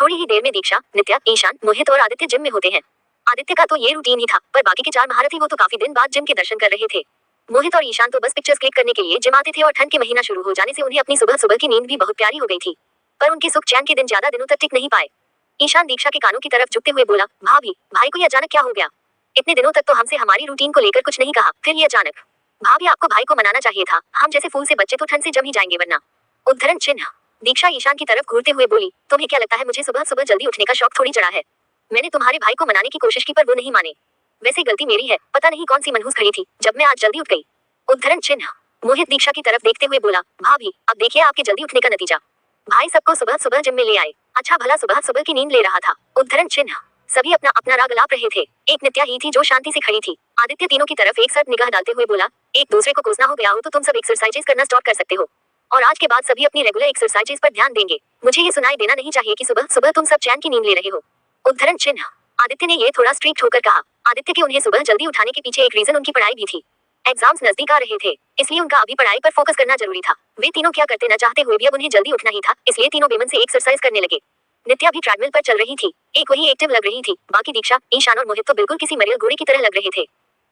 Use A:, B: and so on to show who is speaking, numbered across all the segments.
A: थोड़ी ही देर में दीक्षा, नित्या, ईशान, मोहित और आदित्य जिम में होते हैं। आदित्य का तो ये रूटीन ही था, पर बाकी के 4 महारथी वो तो काफी दिन बाद जिम के दर्शन कर रहे थे। मोहित और ईशान तो बस पिक्चर्स क्लिक करने के लिए जिम आते थे और ठंड के महीना शुरू हो जाने से उन्हें अपनी सुबह सुबह की नींद भी बहुत प्यारी हो गई थी। पर उनके सुख चैन के दिन ज्यादा दिनों तक टिक नहीं पाए। ईशान दीक्षा के कानों की तरफ झुकते हुए बोला, भाभी, भाई को ये अचानक क्या हो गया? इतने दिनों तक तो हमसे हमारी रूटीन को लेकर कुछ नहीं कहा, फिर ये अचानक। भाभी, आपको भाई को मनाना चाहिए था, हम जैसे फूल से बच्चे तो ठंड से जम ही जाएंगे वरना। उद्धरण चिन्ह। दीक्षा ईशान की तरफ घूरते हुए बोली, तुम्हें क्या लगता है मुझे सुबह सुबह जल्दी उठने का शौक थोड़ी चढ़ा है? मैंने तुम्हारे भाई को मनाने की कोशिश की पर वो नहीं माने। वैसे गलती मेरी है, पता नहीं कौन सी मनहूस खड़ी थी जब मैं आज जल्दी उठ गई। उद्धरण चिन्ह। मोहित दीक्षा की तरफ देखते हुए बोला, भाभी, अब देखिए आपके जल्दी उठने का नतीजा। भाई सबको सुबह सुबह जिम में ले आए, अच्छा भला सुबह सुबह की नींद ले रहा था। उद्धरण चिन्ह। सभी अपना अपना राग अलाप रहे थे। एक नित्या ही थी जो शांति से खड़ी थी। आदित्य तीनों की तरफ एक साथ निगाह डालते हुए बोला, एक दूसरे को कोसना हो गया हो तो तुम सब एक्सरसाइजेस करना स्टार्ट कर सकते हो, और आज के बाद सभी अपनी रेगुलर एक्सरसाइजेस पर ध्यान देंगे। मुझे ये सुनाई देना नहीं चाहिए कि सुबह सुबह तुम सब चैन की नींद ले रहे हो। उद्धरण चिन्ह। आदित्य ने ये थोड़ा स्ट्रिक्ट होकर कहा। आदित्य के उन्हें सुबह जल्दी उठाने के पीछे एक रीजन उनकी पढ़ाई भी थी। एग्जाम्स नजदीक आ रहे थे, इसलिए उनका अभी पढ़ाई पर फोकस करना जरूरी था। वे तीनों क्या करते न चाहते हुए भी अब उन्हें जल्दी उठना ही था, इसलिए तीनों बेमन से एक्सरसाइज करने लगे। नित्या भी ट्रेडमिल पर चल रही थी, एक वही एक्टिव लग रही थी। बाकी दीक्षा, ईशान और मोहित तो बिल्कुल किसी मरियल घोड़े की तरह लग रहे थे।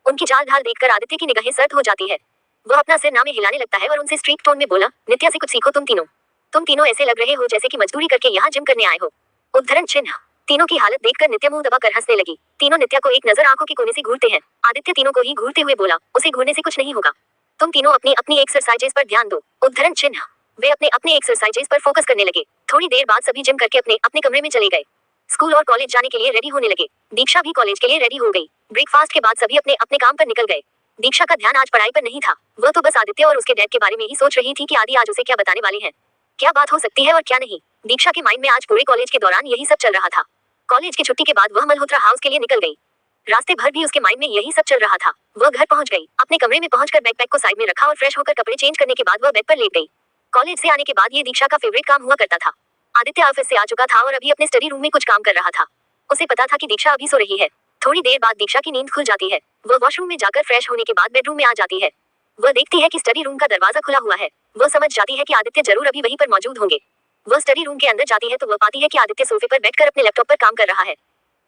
A: उनकी चाल ढाल देखकर आदित्य की निगाहें सर्द हो जाती है। वह अपना सिर ना में हिलाने लगता है और उनसे स्ट्रिक्ट टोन में बोला, नित्या से कुछ सीखो तुम तीनों। तुम तीनों ऐसे लग रहे हो जैसे कि मजदूरी करके यहाँ जिम करने आए हो। उद्धरण चिन्ह। तीनों की हालत देखकर नित्या मुंह दबाकर हंसने लगी। तीनों नित्या को एक नजर आंखों के कोने से घूरते हैं। आदित्य तीनों को ही घूरते हुए बोला, उसे घूरने से कुछ नहीं होगा, तुम तीनों अपनी अपनी एक्सरसाइजेस पर ध्यान दो। उद्धरण चिन्ह। वे अपने अपने एक्सरसाइजेस पर फोकस करने लगे। थोड़ी देर बाद सभी जिम करके अपने अपने कमरे में चले गए। स्कूल और कॉलेज जाने के लिए रेडी होने लगे। दीक्षा भी कॉलेज के लिए रेडी हो गई। ब्रेकफास्ट के बाद सभी अपने अपने काम पर निकल गए। दीक्षा का ध्यान आज पढ़ाई पर नहीं था, वह तो बस आदित्य और उसके डैड के बारे में ही सोच रही थी कि आदि आज उसे क्या बताने वाले हैं, क्या बात हो सकती है और क्या नहीं। दीक्षा के माइंड में आज पूरे कॉलेज के दौरान यही सब चल रहा था। कॉलेज की छुट्टी के बाद वह मल्होत्रा हाउस के लिए निकल गई। रास्ते भर भी उसके माइंड में यही सब चल रहा था। वह घर पहुंच गई, अपने कमरे में पहुंचकर बैकपैक को साइड में रखा और फ्रेश होकर कपड़े चेंज करने के बाद वह बेड पर लेट गई। कॉलेज से आने के बाद ये दीक्षा का फेवरेट काम हुआ करता था। आदित्य ऑफिस से आ चुका था और अभी अपने स्टडी रूम में कुछ काम कर रहा था। उसे पता था कि दीक्षा अभी सो रही है। थोड़ी देर बाद दीक्षा की नींद खुल जाती है। वह वॉशरूम में जाकर फ्रेश होने के बाद बेडरूम में आ जाती है। वह देखती है कि स्टडी रूम का दरवाजा खुला हुआ है। वह समझ जाती है कि आदित्य जरूर अभी वहीं पर मौजूद होंगे। वह स्टडी रूम के अंदर जाती है तो वह पाती है कि आदित्य सोफे पर बैठकर अपने लैपटॉप पर काम कर रहा है।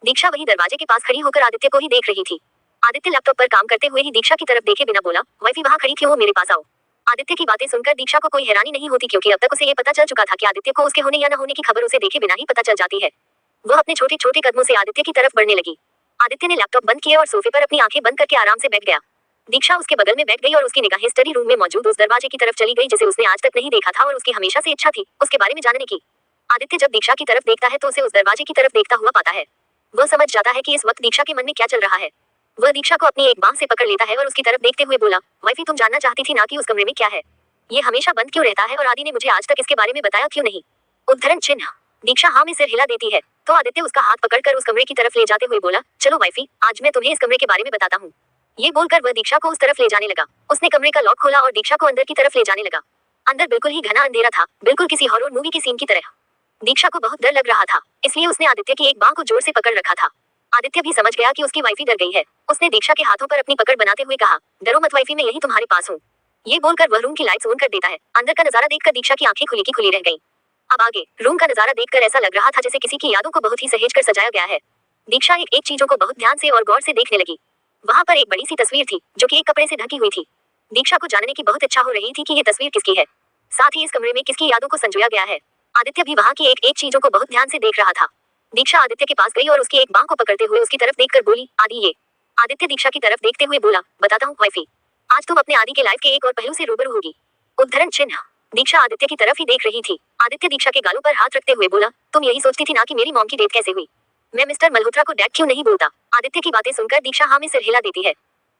A: दीक्षा वही दरवाजे के पास खड़ी होकर आदित्य को ही देख रही थी। आदित्य लैपटॉप पर काम करते हुए ही दीक्षा की तरफ देखे बिना बोला, वाइफी वहाँ खड़ी क्यों हो, मेरे पास आओ। आदित्य की बातें सुनकर दीक्षा को कोई हैरानी नहीं होती, क्योंकि अब तक उसे ये पता चल चुका था कि आदित्य को उसके होने या न होने की खबर उसे देखे बिना ही पता चल जाती है। वह अपने छोटे छोटे कदमों से आदित्य की तरफ बढ़ने लगी। आदित्य ने लैपटॉप बंद किया और सोफे पर अपनी आंखें बंद करके आराम से बैठ गया। दीक्षा उसके बगल में बैठ गई और उसकी निगाहें स्टडी रूम में मौजूद उस दरवाजे की तरफ चली गई जिसे उसने आज तक नहीं देखा था और उसकी हमेशा से इच्छा थी उसके बारे में जानने की। आदित्य जब दीक्षा की तरफ देखता है तो उसे उस दरवाजे की तरफ देखता हुआ पाता है। वह समझ जाता है कि इस वक्त दीक्षा के मन में क्या चल रहा है। वह दीक्षा को अपनी एक बांह से पकड़ लेता है और उसकी तरफ देखते हुए बोला, वाइफी तुम जानना चाहती थी ना कि उस कमरे में क्या है? ये हमेशा बंद क्यों रहता है और आदि ने मुझे आज तक इसके बारे में बताया क्यों नहीं? उद्धरण चिन्ह। दीक्षा हाँ में सिर हिला देती है तो आदित्य उसका हाथ पकड़कर उस कमरे की तरफ ले जाते हुए बोला, चलो वाइफी, आज मैं तुम्हें इस कमरे के बारे में बताता हूँ। ये बोलकर वह दीक्षा को उस तरफ ले जाने लगा। उसने कमरे का लॉक खोला और दीक्षा को अंदर की तरफ ले जाने लगा। अंदर बिल्कुल ही घना अंधेरा था, बिल्कुल किसी हॉरर मूवी की सीन की तरह। दीक्षा को बहुत डर लग रहा था, इसलिए उसने आदित्य की एक बांह को जोर से पकड़ रखा था। आदित्य भी समझ गया कि उसकी वाइफी डर गई है। उसने दीक्षा के हाथों पर अपनी पकड़ बनाते हुए कहा, डरो मत वाइफी, मैं यहीं तुम्हारे पास हूँ। ये बोलकर वह रूम की लाइट्स ऑन कर देता है। अंदर का नजारा देखकर दीक्षा की आंखें खुली की खुली रह गईं। अब आगे रूम का नजारा देखकर ऐसा लग रहा था जैसे किसी की यादों को बहुत ही सहेज कर सजाया गया है। दीक्षा एक एक चीजों को बहुत ध्यान से और गौर से देखने लगी। वहाँ पर एक बड़ी सी तस्वीर थी जो कि एक कपड़े से ढकी हुई थी। दीक्षा को जानने की बहुत इच्छा हो रही थी कि ये तस्वीर किसकी है, साथ ही इस कमरे में किसकी यादों को संजोया गया है। आदित्य भी वहाँ की एक एक चीजों को बहुत ध्यान से देख रहा था। दीक्षा आदित्य के पास गई और उसकी एक बांह को पकड़ते हुए उसकी तरफ देखकर बोली, आदि ये। आदित्य दीक्षा की तरफ देखते हुए बोला, बताता हूँ वाइफी, आज तुम अपने आदि के लाइफ के एक और पहलू से रूबरू होगी। उद्धरण चिन्ह। दीक्षा आदित्य की तरफ ही देख रही थी। आदित्य दीक्षा के गालों पर हाथ रखते हुए बोला, तुम यही सोचती थी ना कि मेरी मॉम की डेथ कैसे हुई? मैं मिस्टर मल्होत्रा को डैड क्यों नहीं बोलता? आदित्य की बातें सुनकर दीक्षा हाँ में सिर हिला देती है।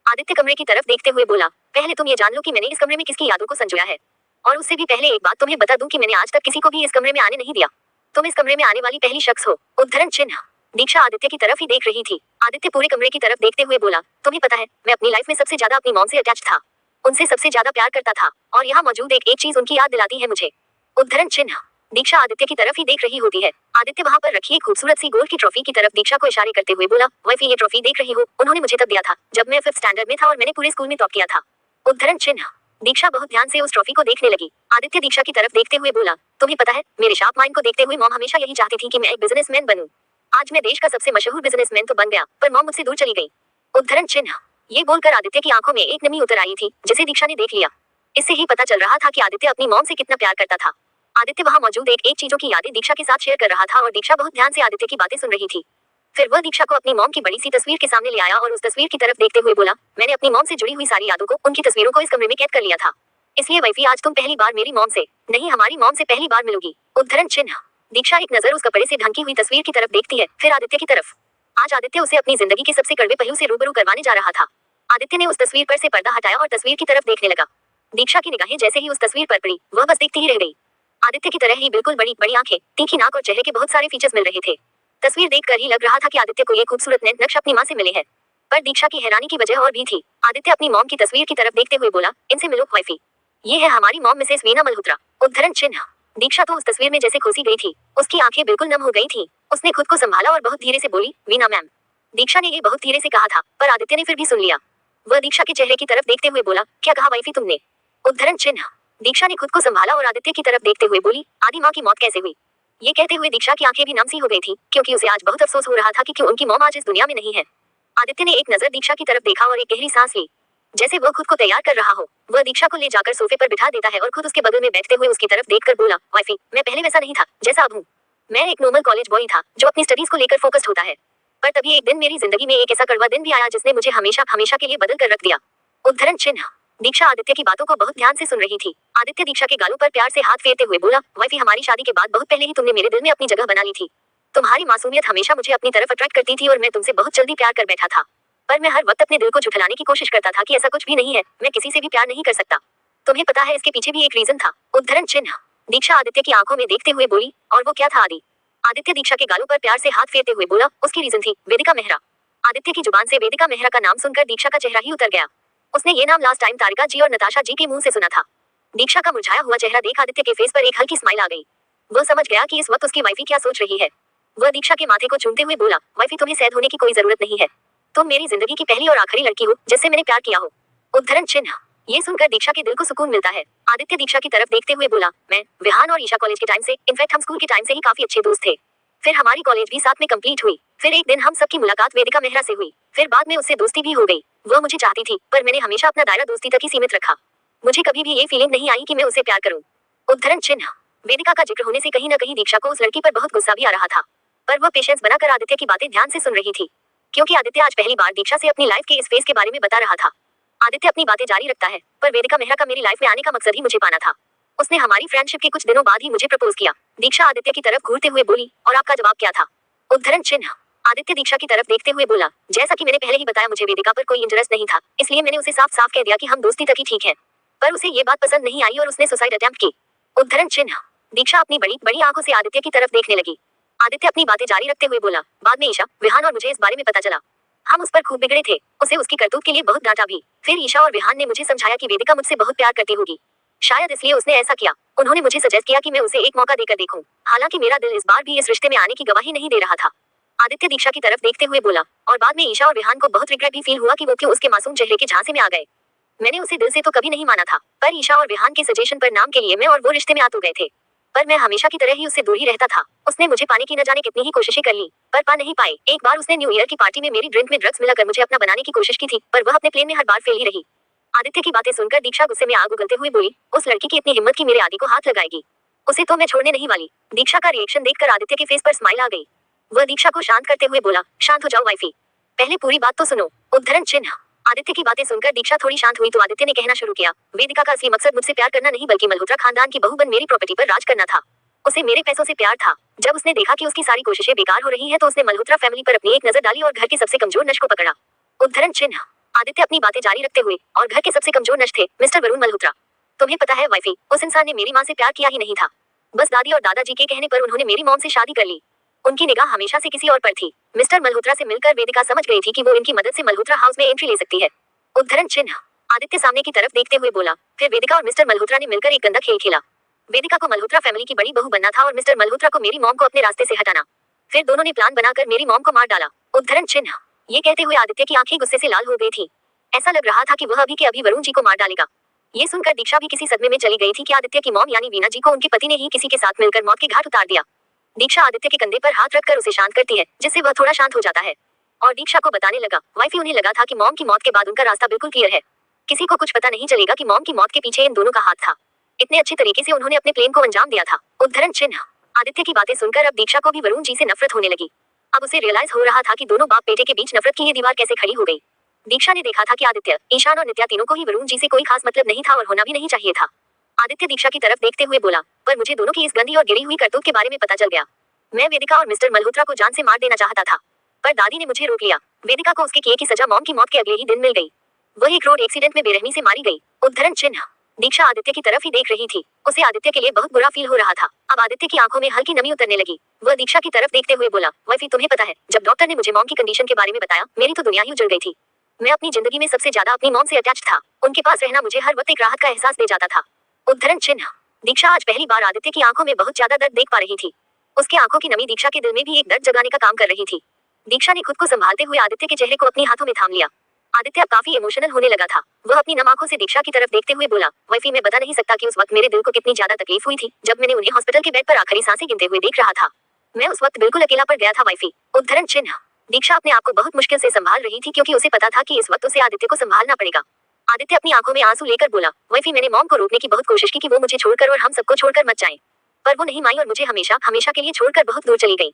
A: आदित्य कमरे की तरफ देखते हुए बोला, पहले तुम ये जान लो कि मैंने इस कमरे में किसकी यादों को संजोया है, और उससे भी पहले एक बात तुम्हें बता दूं कि मैंने आज तक किसी को भी इस कमरे में आने नहीं दिया। तुम इस कमरे में आने वाली पहली शख्स हो। उद्धरण चिन्ह। दीक्षा आदित्य की तरफ ही देख रही थी। आदित्य पूरे कमरे की तरफ देखते हुए बोला, तुम्हें पता है मैं अपनी लाइफ में सबसे ज्यादा अपनी मॉम से अटैच था, उनसे सबसे ज्यादा प्यार करता था, और यहाँ मौजूद एक एक चीज उनकी याद दिलाती है मुझे। उद्धरण चिन्ह। दीक्षा आदित्य की तरफ ही देख रही होती है। आदित्य वहाँ पर रखी एक खूबसूरत सी गोल्ड की ट्रॉफी की तरफ दीक्षा को इशारे करते हुए बोला, वाइफी ये ट्रॉफी देख रही हो, उन्होंने मुझे तब दिया था जब मैं 5th स्टैंडर्ड में था और मैंने पूरे स्कूल में टॉप किया था। उद्धरण चिन्ह। दीक्षा बहुत ध्यान से उस ट्रॉफी को देखने लगी। आदित्य दीक्षा की तरफ देखते हुए बोला, तुम्हें पता है, मेरे शार्प माइंड को देखते हुए मॉम हमेशा यही चाहती थी कि मैं एक बिजनेसमैन बनूं। आज मैं देश का सबसे मशहूर बिजनेसमैन तो बन गया, पर मॉम मुझसे दूर चली गई। उद्धरण चिन्ह। ये बोलकर आदित्य की आंखों में एक नमी उतर आई थी, जिसे दीक्षा ने देख लिया। इससे ही पता चल रहा था कि आदित्य अपनी मॉम से कितना प्यार करता था। आदित्य वहां मौजूद एक एक चीजों की यादें दीक्षा के साथ शेयर कर रहा था और दीक्षा बहुत ध्यान से आदित्य की बातें सुन रही थी। फिर वह दीक्षा को अपनी मॉम की बड़ी सी तस्वीर के सामने ले आया और उस तस्वीर की तरफ देखते हुए बोला, मैंने अपनी मॉम से जुड़ी हुई सारी यादों को, उनकी तस्वीरों को इस कमरे में कैद कर लिया था। इसलिए वाइफी, आज तुम पहली बार मेरी मॉम से नहीं, हमारी मॉम से पहली बार मिलोगी। उद्धरण चिन्ह। दीक्षा एक नजर उस कपड़े से ढंकी हुई तस्वीर की तरफ देखती है, फिर आदित्य की तरफ। आज आदित्य उसे अपनी जिंदगी के सबसे कड़वे पहलू से रूबरू करवाने जा रहा था। आदित्य ने उस तस्वीर पर से पर्दा हटाया और तस्वीर की तरफ देखने लगा। दीक्षा की निगाहें जैसे ही उस तस्वीर पर पड़ी, वह बस देखती ही रह गई। आदित्य की तरह ही बिल्कुल बड़ी बड़ी आंखें, तीखी नाक और चेहरे के बहुत सारे फीचर्स मिल रहे थे। तस्वीर देखकर ही लग रहा था कि आदित्य को ये खूबसूरत नैन नक्श अपनी मां से मिले हैं। पर दीक्षा की हैरानी की वजह और भी थी। आदित्य अपनी मॉम की तस्वीर की तरफ देखते हुए बोला, इनसे मिलो वाइफी, ये है हमारी मॉम मिसेस वीना मल्होत्रा। उद्धरण चिन्ह। दीक्षा तो उस तस्वीर में जैसे खोसी गई थी, उसकी आंखें बिल्कुल नम हो गई थी। उसने खुद को संभाला और बहुत धीरे से बोली, वीना मैम। दीक्षा ने ये बहुत धीरे से कहा था, पर आदित्य ने फिर भी सुन लिया। वह दीक्षा के चेहरे की तरफ देखते हुए बोला, क्या कहा वाइफी तुमने? उद्धरण चिन्ह। दीक्षा ने खुद को संभाला और आदित्य की तरफ देखते हुए बोली, आदि माँ की मौत कैसे हुई? ये कहते हुए दीक्षा की आंखें भी नम सी हो गई थी, क्योंकि उसे आज बहुत अफसोस हो रहा था कि क्यों उनकी मॉम आज इस दुनिया में नहीं है। आदित्य ने एक नजर दीक्षा की तरफ देखा और एक गहरी सांस ली, जैसे वह खुद को तैयार कर रहा हो। वह दीक्षा को ले जाकर सोफे पर बिठा देता है और खुद उसके बगल में बैठते हुए उसकी तरफ देखकर बोला, वाइफी, मैं पहले वैसा नहीं था जैसा अब हूँ। मैं एक नॉर्मल कॉलेज बॉय था, जो अपनी स्टडीज को लेकर फोकस्ड होता है। पर तभी एक दिन मेरी जिंदगी में एक ऐसा कड़वा दिन भी आया जिसने मुझे हमेशा हमेशा के लिए बदल कर रख दिया। उद्धरण चिन्ह। दीक्षा आदित्य की बातों को बहुत ध्यान से सुन रही थी। आदित्य दीक्षा के गालों पर प्यार से हाथ फेरते हुए बोला, वाइफी, हमारी शादी के बाद बहुत पहले ही तुमने मेरे दिल में अपनी जगह बना ली थी। तुम्हारी मासूमियत हमेशा मुझे अपनी तरफ अट्रैक्ट करती थी और मैं तुमसे बहुत जल्दी प्यार कर बैठा था। पर मैं हर वक्त अपने दिल को झुठलाने की कोशिश करता था कि ऐसा कुछ भी नहीं है, मैं किसी से भी प्यार नहीं कर सकता। तुम्हें पता है इसके पीछे भी एक रीजन था। उद्धरण चिन्ह। दीक्षा आदित्य की आंखों में देखते हुए बोली, और वो क्या था आदि? आदित्य दीक्षा के गालों पर प्यार से हाथ फेरते हुए बोला, उसकी रीजन थी वेदिका मेहरा। आदित्य की जुबान से वेदिका मेहरा का नाम सुनकर दीक्षा का चेहरा ही उतर गया। उसने ये नाम लास्ट टाइम तारिका जी और नताशा जी के मुंह से सुना था। दीक्षा का मुरझाया हुआ चेहरा देख आदित्य के फेस पर एक हल्की स्माइल आ गई। वह समझ गया कि इस वक्त उसकी वाइफी क्या सोच रही है। वह दीक्षा के माथे को चूमते हुए बोला, वाइफी, तुम्हें सैड होने की कोई जरूरत नहीं है। तुम मेरी जिंदगी की पहली और आखिरी लड़की हो जिससे मैंने प्यार किया हो। उद्धरण चिन्ह। ये सुनकर दीक्षा के दिल को सुकून मिलता है। आदित्य दीक्षा की तरफ देखते हुए बोला, मैं, विहान और ईशा कॉलेज के टाइम से, इनफैक्ट हम स्कूल के टाइम से ही काफी अच्छे दोस्त थे। फिर हमारी कॉलेज भी साथ में कंप्लीट हुई। फिर एक दिन हम सबकी मुलाकात वेदिका मेहरा से हुई। फिर बाद में उससे दोस्ती भी हो गई। वह मुझे चाहती थी, पर मैंने हमेशा अपना दायरा दोस्ती तक ही सीमित रखा। मुझे कभी भी ये फीलिंग नहीं आई कि मैं उसे प्यार करूं। उद्धरण चिन्ह। वेदिका का जिक्र होने से कहीं न कहीं दीक्षा को उस लड़की पर बहुत गुस्सा भी आ रहा था, पर वह पेशेंस बनाकर आदित्य की बातें ध्यान से सुन रही थी, क्योंकि आदित्य आज पहली बार दीक्षा से अपनी लाइफ के इस फेज के बारे में बता रहा था। आदित्य अपनी बातें जारी रखता है, पर वेदिका मेहरा का मेरी लाइफ में आने का मकसद ही मुझे पाना था। उसने हमारी फ्रेंडशिप के कुछ दिनों बाद ही मुझे प्रपोज किया। दीक्षा आदित्य की तरफ घूरते हुए बोली, और आपका जवाब क्या था? उद्धरण चिन्ह। आदित्य दीक्षा की तरफ देखते हुए बोला, जैसा कि मैंने पहले ही बताया, मुझे वेदिका पर कोई इंटरेस्ट नहीं था, इसलिए मैंने उसे साफ साफ कह दिया कि हम दोस्ती तक ही ठीक है। पर उसे ये बात पसंद नहीं आई और उसने सुसाइड अटेम्प्ट की। उद्धरण चिन्ह। दीक्षा अपनी बड़ी बड़ी आंखों से आदित्य की तरफ देखने लगी। आदित्य अपनी बातें जारी रखते हुए बोला, बाद में ईशा, विहान और मुझे इस बारे में पता चला। हम उस पर खूब बिगड़े थे, उसे उसकी करतूत के लिए बहुत डांटा भी। फिर ईशा और विहान ने मुझे समझाया कि वेदिका मुझसे बहुत प्यार करती होगी, शायद इसलिए उसने ऐसा किया। उन्होंने मुझे सजेस्ट किया कि मैं उसे एक मौका देकर देखूं। हालांकि मेरा दिल इस बार भी इस रिश्ते में आने की गवाही नहीं दे रहा था। आदित्य दीक्षा की तरफ देखते हुए बोला, और बाद में ईशा और विहान को बहुत रिग्रेट भी फील हुआ कि वो क्यों उसके मासूम चेहरे के झांसे में आ गए। मैंने उसे दिल से तो कभी नहीं माना था, पर ईशा और विहान के सजेशन पर नाम के लिए मैं और वो रिश्ते में आ तो गए थे। पर मैं हमेशा की तरह ही उससे दूर ही रहता था। उसने मुझे पाने की न जाने कितनी ही कोशिशें कर ली, पर पा नहीं पाई। एक बार उसने न्यू ईयर की पार्टी में मेरी ड्रिंक में ड्रग्स मिलाकर मुझे अपना बनाने की कोशिश की थी, पर वह अपने प्लेन में हर बार फेल ही रही। आदित्य की बातें सुनकर दीक्षा गुस्से में आग उगलते हुए बोली, उस लड़की की इतनी हिम्मत की मेरे आदि को हाथ लगाएगी, उसे तो मैं छोड़ने नहीं वाली। दीक्षा का रिएक्शन देखकर आदित्य के फेस पर स्माइल आ गई। वह दीक्षा को शांत करते हुए बोला, शांत हो जाओ वाइफी, पहले पूरी बात तो सुनो। उद्धरण चिन्ह। आदित्य की बातें सुनकर दीक्षा थोड़ी शांत हुई तो आदित्य ने कहना शुरू किया, वेदिका का असली मकसद मुझसे प्यार करना नहीं बल्कि मल्होत्रा खानदान की बहू बन मेरी प्रॉपर्टी पर राज करना था। उसे मेरे पैसों से प्यार था। जब उसने देखा कि उसकी सारी कोशिशें बेकार हो रही हैं, तो उसने मल्होत्रा फैमिली पर अपनी एक नजर डाली और घर के सबसे कमजोर नश को पकड़ा। उद्धरण चिन्ह। आदित्य अपनी बातें जारी रखते हुए, और घर के सबसे कमजोर नश थे मिस्टर वरुण मल्होत्रा। तुम्हें पता है वाइफी, उस इंसान ने मेरी माँ से प्यार किया ही नहीं था, बस दादी और दादाजी के कहने पर उन्होंने मेरी मॉम से शादी कर ली। उनकी निगाह हमेशा से किसी और पर थी। मिस्टर मल्होत्रा से मिलकर वेदिका समझ गई थी कि वो इनकी मदद से मल्होत्रा हाउस में एंट्री ले सकती है। उद्धरण चिन्ह। आदित्य सामने की तरफ देखते हुए बोला, फिर वेदिका और मिस्टर मल्होत्रा ने मिलकर एक गंदा खेल खेला। वेदिका को मल्होत्रा फैमिली की बड़ी बहू बनना था और मिस्टर मल्होत्रा को मेरी मॉम को अपने रास्ते से हटाना। फिर दोनों ने प्लान बनाकर मेरी मॉम को मार डाला। उद्धरण चिन्ह। ये कहते हुए आदित्य की आंखें गुस्से से लाल हो गई थी। ऐसा लग रहा था कि वह अभी के अभी वरुण जी को मार डालेगा। ये सुनकर दीक्षा भी किसी सदमे में चली गई थी कि आदित्य की मॉम यानी वीना जी को उनके पति ने ही किसी के साथ मिलकर मौत के घाट उतार दिया। दीक्षा आदित्य के कंधे पर हाथ रखकर उसे शांत करती है, जिससे वह थोड़ा शांत हो जाता है और दीक्षा को बताने लगा, वाइफी उन्हें लगा था कि मॉम की मौत के बाद उनका रास्ता बिल्कुल क्लियर है। किसी को कुछ पता नहीं चलेगा कि मॉम की मौत के पीछे इन दोनों का हाथ था। इतने अच्छे तरीके से उन्होंने अपने प्लान को अंजाम दिया था। उद्धरण चिन्ह। आदित्य की बातें सुनकर अब दीक्षा को भी वरुण जी से नफरत होने लगी। अब उसे रियलाइज हो रहा था कि दोनों बाप बेटे के बीच नफरत की ये दीवार कैसे खड़ी हो गई। दीक्षा ने देखा था कि आदित्य, ईशान और नित्या तीनों को ही वरुण जी से कोई खास मतलब नहीं था और होना भी नहीं चाहिए था। आदित्य दीक्षा की तरफ देखते हुए बोला, पर मुझे दोनों की इस गंदी और गिरी हुई करतूत के बारे में पता चल गया। मैं वेदिका और मिस्टर मल्होत्रा को जान से मार देना चाहता था, पर दादी ने मुझे रोक लिया। वेदिका को उसके किए की सजा मॉम की मौत के अगले ही दिन मिल गई। वह एक रोड एक्सीडेंट में बेरहमी से मारी गई। उद्धरण चिन्ह। दीक्षा आदित्य की तरफ ही देख रही थी। उसे आदित्य के लिए बहुत बुरा फील हो रहा था। अब आदित्य की आंखों में हल्की नमी उतरने लगी। वह दीक्षा की तरफ देखते हुए बोला, वाइफी तुम्हें पता है, जब डॉक्टर ने मुझे मॉम की कंडीशन के बारे में बताया, मेरी तो दुनिया ही उजड़ गई थी। मैं अपनी जिंदगी में सबसे ज्यादा अपनी मॉम से अटैच था। उनके पास रहना मुझे हर वक्त एक राहत का एहसास दे जाता था। उद्धरण चिन्ह। दीक्षा आज पहली बार आदित्य की आंखों में बहुत ज्यादा दर्द देख पा रही थी। उसकी आंखों की नमी दीक्षा के दिल में भी एक दर्द जगाने का काम कर रही थी। दीक्षा ने खुद को संभालते हुए आदित्य के चेहरे को अपने हाथों में थाम लिया। आदित्य अब काफी इमोशनल होने लगा था। वह अपनी नम आंखों से दीक्षा की तरफ देखते हुए बोला, वाइफी मैं बता नहीं सकता कि उस वक्त मेरे दिल को कितनी ज्यादा तकलीफ हुई थी जब मैंने उन्हें हॉस्पिटल के बेड पर आखिरी सांसें गिनते हुए देख रहा था। मैं उस वक्त बिल्कुल अकेला पड़ गया था वाइफी। उद्धरण चिन्ह। दीक्षा अपने आप को बहुत मुश्किल से संभाल रही थी क्योंकि उसे पता था कि इस वक्त उसे आदित्य को संभालना पड़ेगा। आदित्य अपनी आंखों में आंसू लेकर बोला, वाइफी मैंने मॉम को रोकने की बहुत कोशिश की कि वो मुझे छोड़कर और हम सबको छोड़कर मत जाए, पर वो नहीं मानी और मुझे हमेशा हमेशा के लिए छोड़कर बहुत दूर चली गई।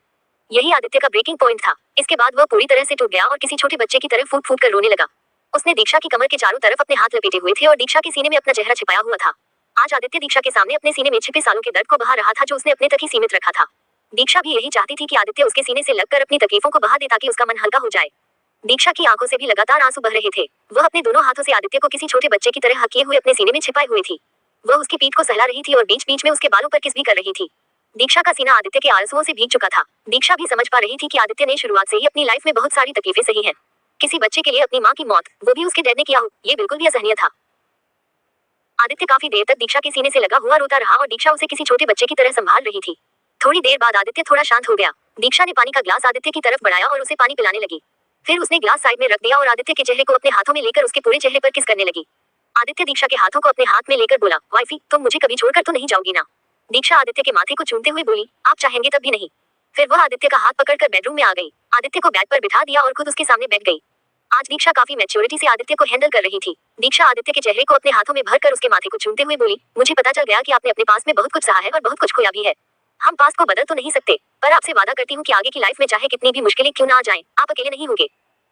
A: यही आदित्य का ब्रेकिंग पॉइंट था। इसके बाद वह पूरी तरह से टूट गया और किसी छोटे बच्चे की तरह फूट फूट कर रोने लगा। उसने दीक्षा की कमर के चारों तरफ अपने हाथ लपेटे हुए थे और दीक्षा के सीने में अपना चेहरा छिपाया हुआ था। आज आदित्य दीक्षा के सामने अपने सीने में छिपे सालों के दर्द को बहा रहा था जो उसने अपने तक ही सीमित रखा था। दीक्षा भी यही चाहती थी कि आदित्य उसके सीने से लगकर अपनी तकलीफों को बहा दे ताकि उसका मन हल्का हो जाए। दीक्षा की आंखों से भी लगातार आंसू बह रहे थे। वह अपने दोनों हाथों से आदित्य को किसी छोटे बच्चे की तरह हकिए हुए अपने सीने में छिपाए हुए थी। वह उसकी पीठ को सहला रही थी और बीच बीच में उसके बालों पर किस भी कर रही थी। दीक्षा का सीना आदित्य के आंसुओं से भीग चुका था। दीक्षा भी समझ पा रही थी कि आदित्य ने शुरुआत से ही अपनी लाइफ में बहुत सारी तकलीफें सही हैं। किसी बच्चे के लिए अपनी माँ की मौत, वो भी उसके डैड ने किया हो, ये बिल्कुल भी असहनीय था। आदित्य काफी देर तक दीक्षा के सीने से लगा हुआ रोता रहा और दीक्षा उसे किसी छोटे बच्चे की तरह संभाल रही थी। थोड़ी देर बाद आदित्य थोड़ा शांत हो गया। दीक्षा ने पानी का ग्लास आदित्य की तरफ बढ़ाया और उसे पानी पिलाने लगी। फिर उसने ग्लास साइड में रख दिया और आदित्य के चेहरे को अपने हाथों में लेकर उसके पूरे चेहरे पर किस करने लगी। आदित्य दीक्षा के हाथों को अपने हाथ में लेकर बोला, वाइफी तुम मुझे कभी छोड़कर तो नहीं जाओगी ना। दीक्षा आदित्य के माथे को चूमते हुए बोली, आप चाहेंगे तब भी नहीं। फिर वह आदित्य का हाथ पकड़कर बेडरूम में आ गई। आदित्य को बेड पर बिठा दिया और खुद उसके सामने बैठ गई। आज दीक्षा काफी मैच्योरिटी से आदित्य को हैंडल कर रही थी। दीक्षा आदित्य के चेहरे को अपने हाथों में भरकर उसके माथे को चूमते हुए बोली, मुझे पता चल गया कि आपने अपने पास में बहुत कुछ सहा है और बहुत कुछ खोया भी है। हम पास को बदल तो नहीं सकते, पर आपसे वादा करती हूँ कि आगे की लाइफ में चाहे कितनी भी मुश्किलें क्यों ना आ जाएं, आप अकेले नहीं होंगे।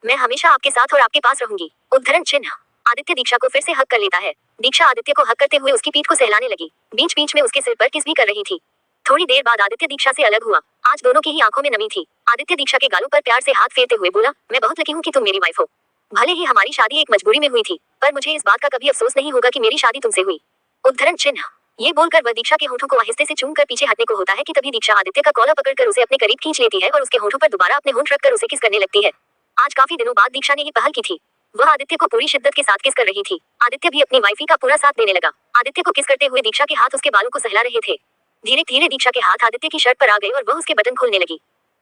A: मैं हमेशा आपके साथ और आपके पास रहूंगी। उद्धरण चिन्ह। आदित्य दीक्षा को फिर से हक कर लेता है। दीक्षा आदित्य को हक करते हुए उसकी पीठ को सहलाने लगी। बीच बीच में उसके सिर पर किस भी कर रही थी। थोड़ी देर बाद आदित्य दीक्षा से अलग हुआ। आज दोनों की ही आंखों में नमी थी। आदित्य दीक्षा के गालों पर प्यार से हाथ फेरते हुए बोला, मैं बहुत लकी हूँ कि तुम मेरी वाइफ हो। भले ही हमारी शादी एक मजबूरी में हुई थी, पर मुझे इस बात का कभी अफसोस नहीं होगा कि मेरी शादी तुमसे हुई। उद्धरण चिन्ह। ये बोलकर वह दीक्षा के होठों को आहिस्ते से चूमकर पीछे हटने को होता है कि तभी दीक्षा आदित्य का कॉलर पकड़कर उसे अपने करीब खींच लेती है और उसके होठों पर दोबारा अपने होंठ रखकर उसे किस करने लगती है। आज काफी दिनों बाद दीक्षा ने ये पहल की थी। वह आदित्य को पूरी शिद्दत के साथ किस कर रही थी। आदित्य भी अपनी वाइफी का पूरा साथ देने लगा। आदित्य को किस करते हुए दीक्षा के हाथ उसके बालों को सहला रहे थे। धीरे धीरे दीक्षा के हाथ आदित्य की शर्ट पर आ गए और वह उसके बटन खोलने लगी।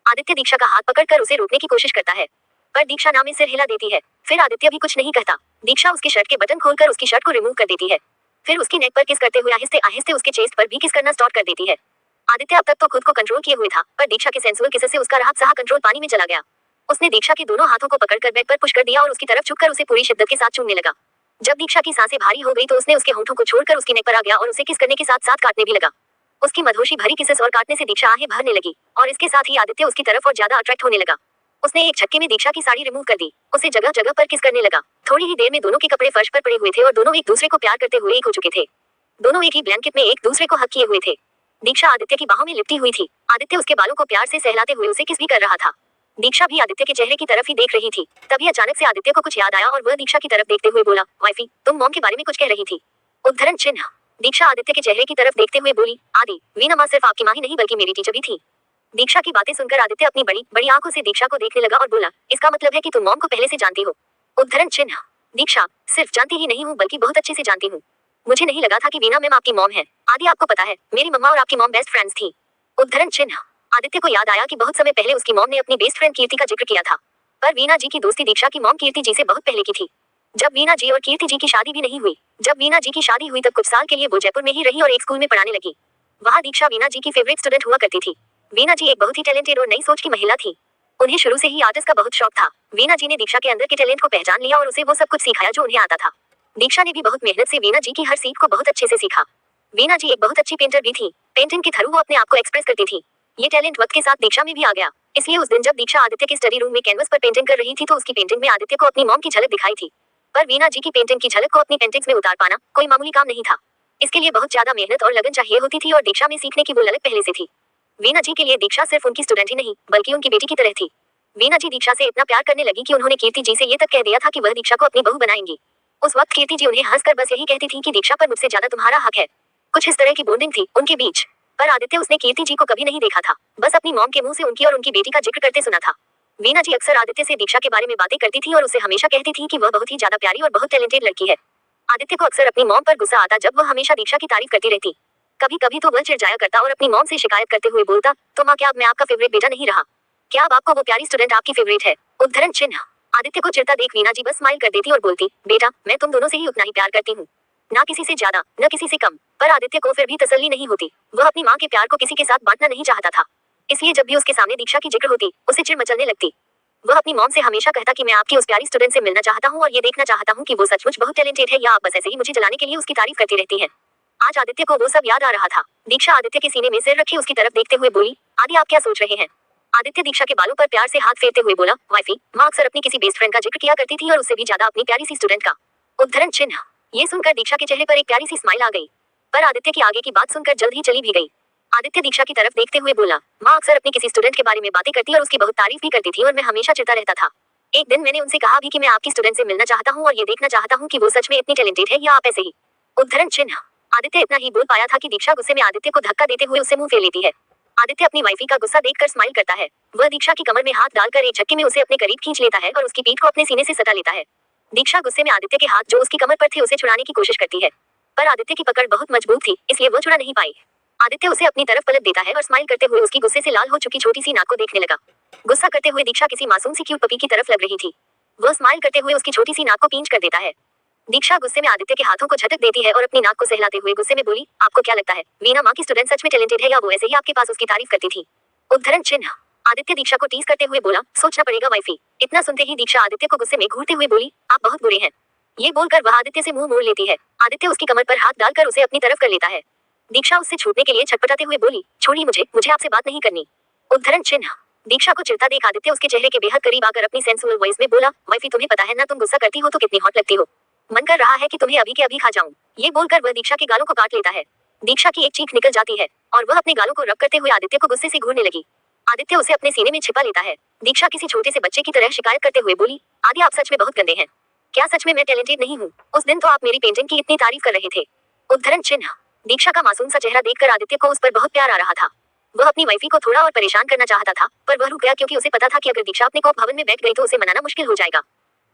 A: आदित्य दीक्षा का हाथ पकड़कर उसे रोकने की कोशिश करता है, पर दीक्षा ना में सिर हिला देती है। फिर आदित्य भी कुछ नहीं कहता। दीक्षा उसकी शर्ट के बटन खोलकर उसकी शर्ट को रिमूव कर देती है। फिर उसकी नेक पर किस करते हुए आहिस्ते आहिस्ते उसके चेस्ट पर भी किस करना स्टार्ट कर देती है। आदित्य अब तक तो खुद को कंट्रोल किए हुए था, पर दीक्षा के सेंसुअल किस से उसका राहत सहा कंट्रोल पानी में चला गया। उसने दीक्षा के दोनों हाथों को पकड़कर बेड पर पुश कर दिया और उसकी तरफ झुककर उसे पूरी शिद्दत के साथ चूमने लगा। जब दीक्षा की सांसें भारी हो गई तो उसने उसके होठों को छोड़कर उसकी नेक पर आ गया और उसे किस करने के साथ साथ काटने भी लगा। उसकी मधोशी भरी किसेस और काटने से दीक्षा आहें भरने लगी और इसके साथ ही आदित्य उसकी तरफ और ज्यादा अट्रैक्ट होने लगा। उसने एक झटके में दीक्षा की साड़ी रिमूव कर दी। उसे जगह जगह पर किस करने लगा। थोड़ी ही देर में दोनों के कपड़े फर्श पर पड़े हुए थे और दोनों एक दूसरे को प्यार करते हुए एक हो चुके थे। दोनों एक ही ब्लैंकेट में एक दूसरे को हक किए हुए थे। दीक्षा आदित्य की बाहों में लिपटी हुई थी। आदित्य उसके बालों को प्यार से सहलाते हुए उसे किस भी कर रहा था। दीक्षा भी आदित्य के चेहरे की तरफ ही देख रही थी। तभी अचानक से आदित्य को कुछ याद आया और वह दीक्षा की तरफ देखते हुए बोला, वाइफी तुम मॉम के बारे में कुछ कह रही थी। उद्धरण चिन्ह। दीक्षा आदित्य के चेहरे की तरफ देखते हुए बोली, आदि वीना माँ सिर्फ आपकी माँ ही नहीं बल्कि मेरी टीचर भी थी। दीक्षा की बातें सुनकर आदित्य अपनी बड़ी बड़ी आंखों से दीक्षा को देखने लगा और बोला, इसका मतलब है कि तुम मॉम को पहले से जानती हो। उद्धरण चिन्ह। दीक्षा, सिर्फ जानती ही नहीं हूँ बल्कि बहुत अच्छे से जानती हूँ। मुझे नहीं लगा था कि वीना मैम आपकी मॉम है। आदि आपको पता है, मेरी मम्मा और आपकी मॉम बेस्ट फ्रेंड्स थी। उद्धरण चिन्ह। आदित्य को याद आया कि बहुत समय पहले उसकी मॉम ने अपनी बेस्ट फ्रेंड कीर्ति का जिक्र किया था, पर वीना जी की दोस्ती दीक्षा की मॉम कीर्ति जी से बहुत पहले की थी। जब वीना जी और कीर्ति जी की शादी भी नहीं हुई। जब वीना जी की शादी हुई तब कुछ साल के लिए वो जयपुर में ही रही और एक स्कूल में पढ़ाने लगी। वहाँ दीक्षा वीना जी की फेवरेट स्टूडेंट हुआ करती थी। वीना जी एक बहुत ही टैलेंटेड और नई सोच की महिला थी। उन्हें शुरू से ही आर्टिस्ट का बहुत शौक था। वीना जी ने दीक्षा के अंदर के टैलेंट को पहचान लिया और उसे वो सब कुछ सिखाया जो उन्हें आता था। दीक्षा ने भी बहुत मेहनत से वीना जी की हर सीख को बहुत अच्छे से सीखा। वीना जी एक बहुत अच्छी पेंटर भी थी। पेंटिंग के थ्रू वो अपने आप को एक्सप्रेस करती थी। ये टैलेंट वक्त के साथ दीक्षा में भी आ गया। इसलिए उस दिन जब दीक्षा आदित्य के स्टडी रूम में कैनवस पर पेंटिंग कर रही थी तो उसकी पेंटिंग में आदित्य को अपनी मॉम की झलक दिखाई थी। पर वीना जी की पेंटिंग की झलक को अपनी पेंटिंग्स में उतार पाना कोई मामूली काम नहीं था। इसके लिए बहुत ज्यादा मेहनत और लगन चाहिए होती थी और दीक्षा में सीखने की वो ललक पहले से थी। वीना जी के लिए दीक्षा सिर्फ उनकी स्टूडेंट ही नहीं बल्कि उनकी बेटी की तरह थी। वीना जी दीक्षा से इतना प्यार करने लगी कि उन्होंने कीर्ति जी से ये तक कह दिया था कि वह दीक्षा को अपनी बहू बनाएंगी। उस वक्त कीर्ति जी उन्हें हंसकर बस यही कहती थी कि दीक्षा पर मुझसे ज्यादा तुम्हारा हक है। कुछ इस तरह की बॉन्डिंग थी उनके बीच। पर आदित्य उसने कीर्ति जी को कभी नहीं देखा था, बस अपनी मॉम के मुंह से उनकी और उनकी बेटी का जिक्र करते सुना था। वीना जी अक्सर आदित्य से दीक्षा के बारे में बातें करती थी और उसे हमेशा कहती थी कि वह बहुत ही ज्यादा प्यारी और बहुत टैलेंटेड लड़की है। आदित्य को अक्सर अपनी मॉम पर गुस्सा आता जब वह हमेशा दीक्षा की तारीफ करती रहती। कभी कभी तो वह चिढ़ जाया करता और अपनी मॉम से शिकायत करते हुए बोलता, तो माँ क्या अब मैं आपका फेवरेट बेटा नहीं रहा? क्या अब आपको वो प्यारी स्टूडेंट आपकी फेवरेट है? उद्धरण चिन्ह। आदित्य को चिढ़ता देख वीना जी बस स्माइल कर देती और बोलती, बेटा मैं तुम दोनों से ही उतना ही प्यार करती हूँ, ना किसी से ज्यादा न किसी से कम। पर आदित्य को फिर भी तसल्ली नहीं होती। वह अपनी माँ के प्यार को किसी के साथ बांटना नहीं चाहता था। इसलिए जब भी उसके सामने दीक्षा की जिक्र होती उसे चिढ़ मचलने लगती। वह अपनी मॉम से हमेशा कहता कि मैं आपकी उस प्यारी स्टूडेंट से मिलना चाहता हूँ और ये देखना चाहता हूँ कि वो सचमुच बहुत टैलेंटेड है या आप बस ऐसे ही मुझे जलाने के लिए उसकी तारीफ करती रहती हैं। आज आदित्य को वो सब याद आ रहा था। दीक्षा आदित्य के सीने में सिर रखे उसकी तरफ देखते हुए बोली, आदि आप क्या सोच रहे हैं? आदित्य दीक्षा के बालों पर प्यार से हाथ फेरते हुए बोला, वाइफी माँ अक्सर अपनी किसी बेस्ट फ्रेंड का जिक्र किया करती थी और उससे भी ज्यादा अपनी प्यारी सी स्टूडेंट का। उद्धरण चिन्ह। ये सुनकर दीक्षा के चेहरे पर एक प्यारी सी स्माइल आ गई। पर आदित्य की आगे की बात सुनकर जल्द ही चली भी गई। आदित्य दीक्षा की तरफ देखते हुए बोला, माँ अक्सर अपनी किसी स्टूडेंट के बारे में बातें करती और उसकी बहुत तारीफ भी करती थी और मैं हमेशा चिढ़ता रहता था। एक दिन मैंने उनसे कहा भी कि मैं आपकी स्टूडेंट से मिलना चाहता हूँ और ये देखना चाहता हूँ कि वो सच में इतनी टैलेंटेड है या आप ऐसे ही। उद्धरण चिन्ह। आदित्य इतना ही बोल पाया था कि दीक्षा गुस्से में आदित्य को धक्का देते हुए उसे मुंह फेर लेती है। आदित्य अपनी वाइफी का गुस्सा देखकर स्माइल करता है। वह दीक्षा की कमर में हाथ डालकर एक झटके में उसे अपने करीब खींच लेता है और उसकी पीठ को अपने सीने से सटा लेता है। दीक्षा गुस्से में आदित्य के हाथ जो उसकी कमर पर थे उसे छुड़ाने की कोशिश करती है, पर आदित्य की पकड़ बहुत मजबूत थी इसलिए वो छुड़ा नहीं पाई। आदित्य उसे अपनी तरफ पलट देता है और स्माइल करते हुए उसकी गुस्से से लाल हो चुकी छोटी सी नाक को देखने लगा। गुस्सा करते हुए दीक्षा किसी मासूम सी क्यूट पपी की तरफ लग रही थी। वह स्माइल करते हुए उसकी छोटी सी नाक को पींच कर देता है। दीक्षा गुस्से में आदित्य के हाथों को झटक देती है और अपनी नाक को सहलाते हुए गुस्से में बोली, आपको क्या लगता है वीना माँ की स्टूडेंट सच में टैलेंटेड है या वो ऐसे ही आपके पास उसकी तारीफ करती थी? उद्धरण चिन्ह। आदित्य दीक्षा को टीज करते हुए बोला, सोचना पड़ेगा वाइफी। इतना सुनते ही दीक्षा आदित्य को गुस्से में घूरते हुए बोली, आप बहुत बुरे हैं। ये बोलकर वह आदित्य से मुंह मोड़ लेती है। आदित्य उसकी कमर पर हाथ डालकर उसे अपनी तरफ कर लेता है। दीक्षा उससे छूटने के लिए छटपटाते हुए बोली, छोड़िए मुझे आपसे बात नहीं करनी। उद्धरण चिन्ह। दीक्षा को चिढ़ता देख आदित्य उसके चेहरे के बेहद करीब आकर अपनी सेंसुअल वॉइस में बोला, वाइफी तुम्हें पता है ना तुम गुस्सा करती हो तो कितनी हॉट लगती हो। मन कर रहा है कि तुम्हें अभी के अभी खा जाऊं। ये बोलकर वह दीक्षा के गालों को काट लेता है। दीक्षा की एक चीख निकल जाती है और वह अपने गालों को रब करते हुए आदित्य को गुस्से से घूरने लगी। आदित्य उसे अपने सीने में छिपा लेता है। दीक्षा किसी छोटे से बच्चे की तरह शिकायत करते हुए बोली, आदि आप सच में बहुत गंदे हैं। क्या सच में मैं टैलेंटेड नहीं हूँ? उस दिन तो आप मेरी पेंटिंग की इतनी तारीफ कर रहे थे। उद्धरण चिन्ह। दीक्षा का मासूम सा चेहरा देखकर आदित्य को उस पर बहुत प्यार आ रहा था। वह अपनी वाइफी को थोड़ा और परेशान करना चाहता था, पर वह रुक गया क्योंकि उसे पता था कि अगर दीक्षा अपने कोप भवन में बैठ गई तो उसे मनाना मुश्किल हो जाएगा।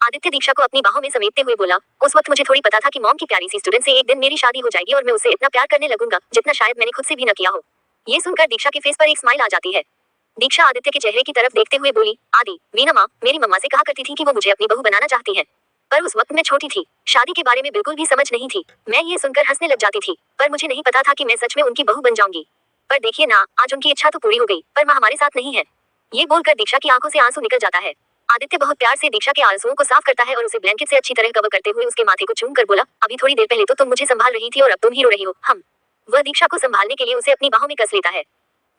A: आदित्य दीक्षा को अपनी बाहों में समेटते हुए बोला, उस वक्त मुझे थोड़ी पता था कि मॉम की प्यारी सी स्टूडेंट से एक दिन मेरी शादी हो जाएगी और मैं उसे इतना प्यार करने लगूंगा जितना शायद मैंने खुद से भी न किया हो। ये सुनकर दीक्षा के फेस पर एक स्माइल आ जाती है। दीक्षा आदित्य के चेहरे की तरफ देखते हुए बोली, आदि वीना माँ मेरी मम्मा से कहा करती थी कि वो मुझे अपनी बहू बनाना चाहती हैं। पर उस वक्त मैं छोटी थी, शादी के बारे में बिल्कुल भी समझ नहीं थी। मैं ये सुनकर हंसने लग जाती थी, पर मुझे नहीं पता था कि मैं सच में उनकी बहू बन जाऊंगी। पर देखिए ना, आज उनकी इच्छा तो पूरी हो गई, पर माँ हमारे साथ नहीं है। ये बोलकर दीक्षा की आंखों से आंसू निकल जाता है। आदित्य बहुत प्यार से दीक्षा के आंसुओं को साफ करता है और उसे ब्लैंकेट से अच्छी तरह कवर करते हुए उसके माथे को चूम कर बोला, अभी थोड़ी देर पहले तो तुम मुझे संभाल रही थी और अब तुम ही रो रही हो। हम। वह दीक्षा को संभालने के लिए उसे अपनी बाहों में कस लेता है।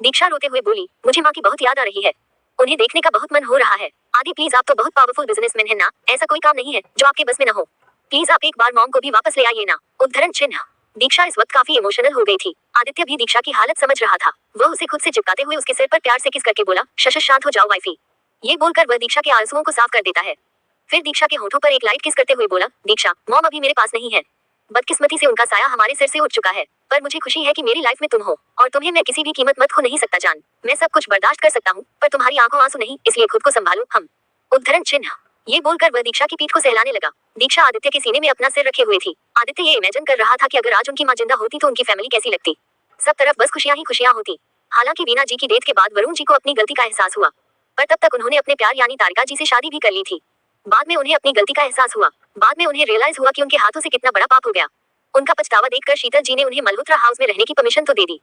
A: दीक्षा रोते हुए बोली, मुझे माँ की बहुत याद आ रही है। उन्हें देखने का बहुत मन हो रहा है। आदि प्लीज, आप तो बहुत पावरफुल बिजनेसमैन है ना, ऐसा कोई काम नहीं है जो आपके बस में न हो। प्लीज आप एक बार मॉम को भी वापस ले आइए ना। उद्धरण चिन्ह। दीक्षा इस वक्त काफी इमोशनल हो गई थी। आदित्य भी दीक्षा की हालत समझ रहा था। वह उसे खुद से चिपकाते हुए उसके सिर पर प्यार से किस करके बोला, शश शांत हो जाओ वाइफी। ये बोलकर वह दीक्षा के आंसुओं को साफ कर देता है। फिर दीक्षा के होठों पर एक लाइट किस करते हुए बोला, दीक्षा मॉम अभी मेरे पास नहीं है। बदकिस्मती से उनका साया हमारे सिर से उठ चुका है, पर मुझे खुशी है कि मेरी लाइफ में तुम हो और तुम्हें मैं किसी भी कीमत मत खो नहीं सकता जान। मैं सब कुछ बर्दाश्त कर सकता हूँ, पर तुम्हारी आंखों आंसू नहीं, इसलिए खुद को संभालो। हम। उद्धरण चिन्ह। ये बोलकर वह दीक्षा की पीठ को सहलाने लगा। दीक्षा आदित्य के सीने में अपना सिर रखे हुए थी। आदित्य ये इमेजिन कर रहा था कि अगर आज उनकी माँ जिंदा होती तो उनकी फैमिली कैसी लगती। सब तरफ बस खुशियां ही खुशियां होती। हालांकि वीना जी की डेथ के बाद वरुण जी को अपनी गलती का एहसास हुआ, पर तब तक उन्होंने अपने प्यार यानी तारिका जी से शादी भी कर ली थी। बाद में उन्हें अपनी गलती का एहसास हुआ। बाद में उन्हें रियलाइज हुआ कि उनके हाथों से कितना बड़ा पाप हो गया। उनका पछतावा देखकर शीतल जी ने उन्हें मल्होत्रा हाउस में रहने की परमिशन तो दे दी,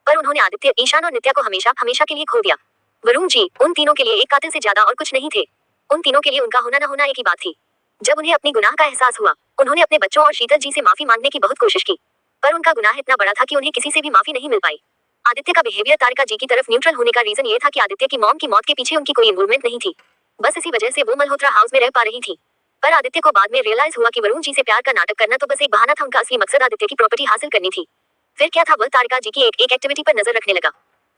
A: पर उन्होंने आदित्य, ईशान और नित्या को हमेशा हमेशा के लिए खो दिया। वरुण जी, उन तीनों के लिए एक कातिल से ज्यादा और कुछ नहीं थे। उन तीनों के लिए उनका होना न होना एक ही बात थी। जब उन्हें अपनी गुनाह का एहसास हुआ, उन्होंने अपने बच्चों और शीतल जी से माफी मांगने की बहुत कोशिश की, पर उनका गुनाह इतना बड़ा था कि उन्हें किसी से भी माफी नहीं मिल पाई। आदित्य का बिहेवियर तारिका जी की तरफ न्यूट्रल होने का रीजन ये था कि आदित्य की मॉम की मौत के पीछे उनकी कोई इन्वॉल्वमेंट नहीं थी। बस इसी वजह से वो मल्होत्रा हाउस में रह पा रही थी। पर आदित्य को बाद में रियलाइज हुआ कि वरुण जी से प्यार का नाटक करना तो बस एक बहाना था, उनका असली मकसद आदित्य की प्रॉपर्टी हासिल करनी थी। फिर क्या था, वह तारिका जी की एक एक्टिविटी पर नजर रखने लगा।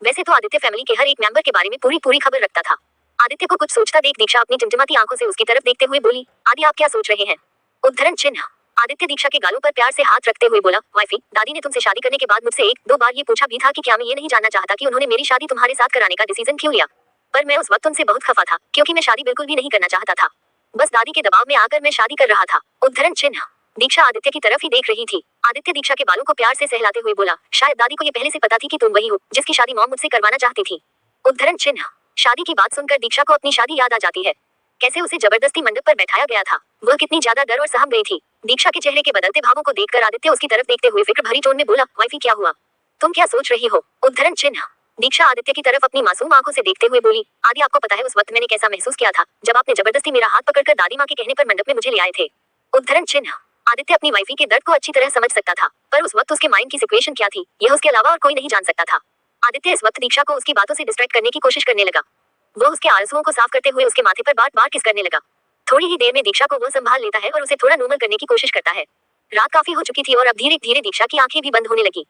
A: वैसे तो आदित्य फैमिली के हर एक मेंबर के बारे में पूरी खबर रखता था। आदित्य को कुछ सोचता देख दीक्षा अपनी टिमटिमाती आंखों से उसकी तरफ देखते हुए बोली, आदि आप क्या सोच रहे हैं? उद्धरण चिन्ह। आदित्य दीक्षा के गालों पर प्यार से हाथ रखते हुए बोला, वाइफी, दादी ने तुमसे शादी करने के बाद मुझसे एक दो बार ये पूछा भी था कि क्या मैं ये नहीं जानना चाहता कि उन्होंने मेरी शादी तुम्हारे साथ कराने का डिसीजन क्यों लिया। पर मैं उस वक्त उनसे बहुत खफा था, क्योंकि मैं शादी बिल्कुल भी नहीं करना चाहता था। बस दादी के दबाव में आकर मैं शादी कर रहा था। उद्धरण चिन्ह। दीक्षा आदित्य की तरफ ही देख रही थी। आदित्य दीक्षा के बालों को प्यार से सहलाते हुए बोला, शायद दादी को ये पहले से पता थी कि तुम वही हो जिसकी शादी मॉम मुझसे करवाना चाहती थी। उद्धरण चिन्ह। शादी की बात सुनकर दीक्षा को अपनी शादी याद आ जाती है। कैसे उसे जबरदस्ती मंडप पर बैठाया गया था, वह कितनी ज्यादा डर और सहम गई थी। दीक्षा के चेहरे के बदलते भावों को देखकर आदित्य उसकी तरफ देखते हुए फिक्र भरी टोन में बोला, वाइफी क्या हुआ? तुम क्या सोच रही हो? उद्धरण चिन्ह। दीक्षा आदित्य की तरफ अपनी मासूम आंखों से देखते हुए बोली, आदि आपको पता है उस वक्त मैंने कैसा महसूस किया था जब आपने जबरदस्ती मेरा हाथ पकड़कर दादी माँ के कहने पर मंडप में मुझे ले आए थे। उद्धरण चिन्ह। आदित्य अपनी वाइफी के दर्द को अच्छी तरह समझ सकता था, पर उस वक्त उसके माइंड की सिचुएशन क्या थी, यह उसके अलावा और कोई नहीं जान सकता था। आदित्य इस वक्त दीक्षा को उसकी बातों से डिस्ट्रैक्ट करने की कोशिश करने लगा। वह उसके आंसुओं को साफ करते हुए उसके माथे पर बार बार किस करने लगा। थोड़ी ही देर में दीक्षा को वह संभाल लेता है और उसे थोड़ा नॉर्मल करने की कोशिश करता है। रात काफी हो चुकी थी और अब धीरे धीरे दीक्षा की आंखें भी बंद होने लगी।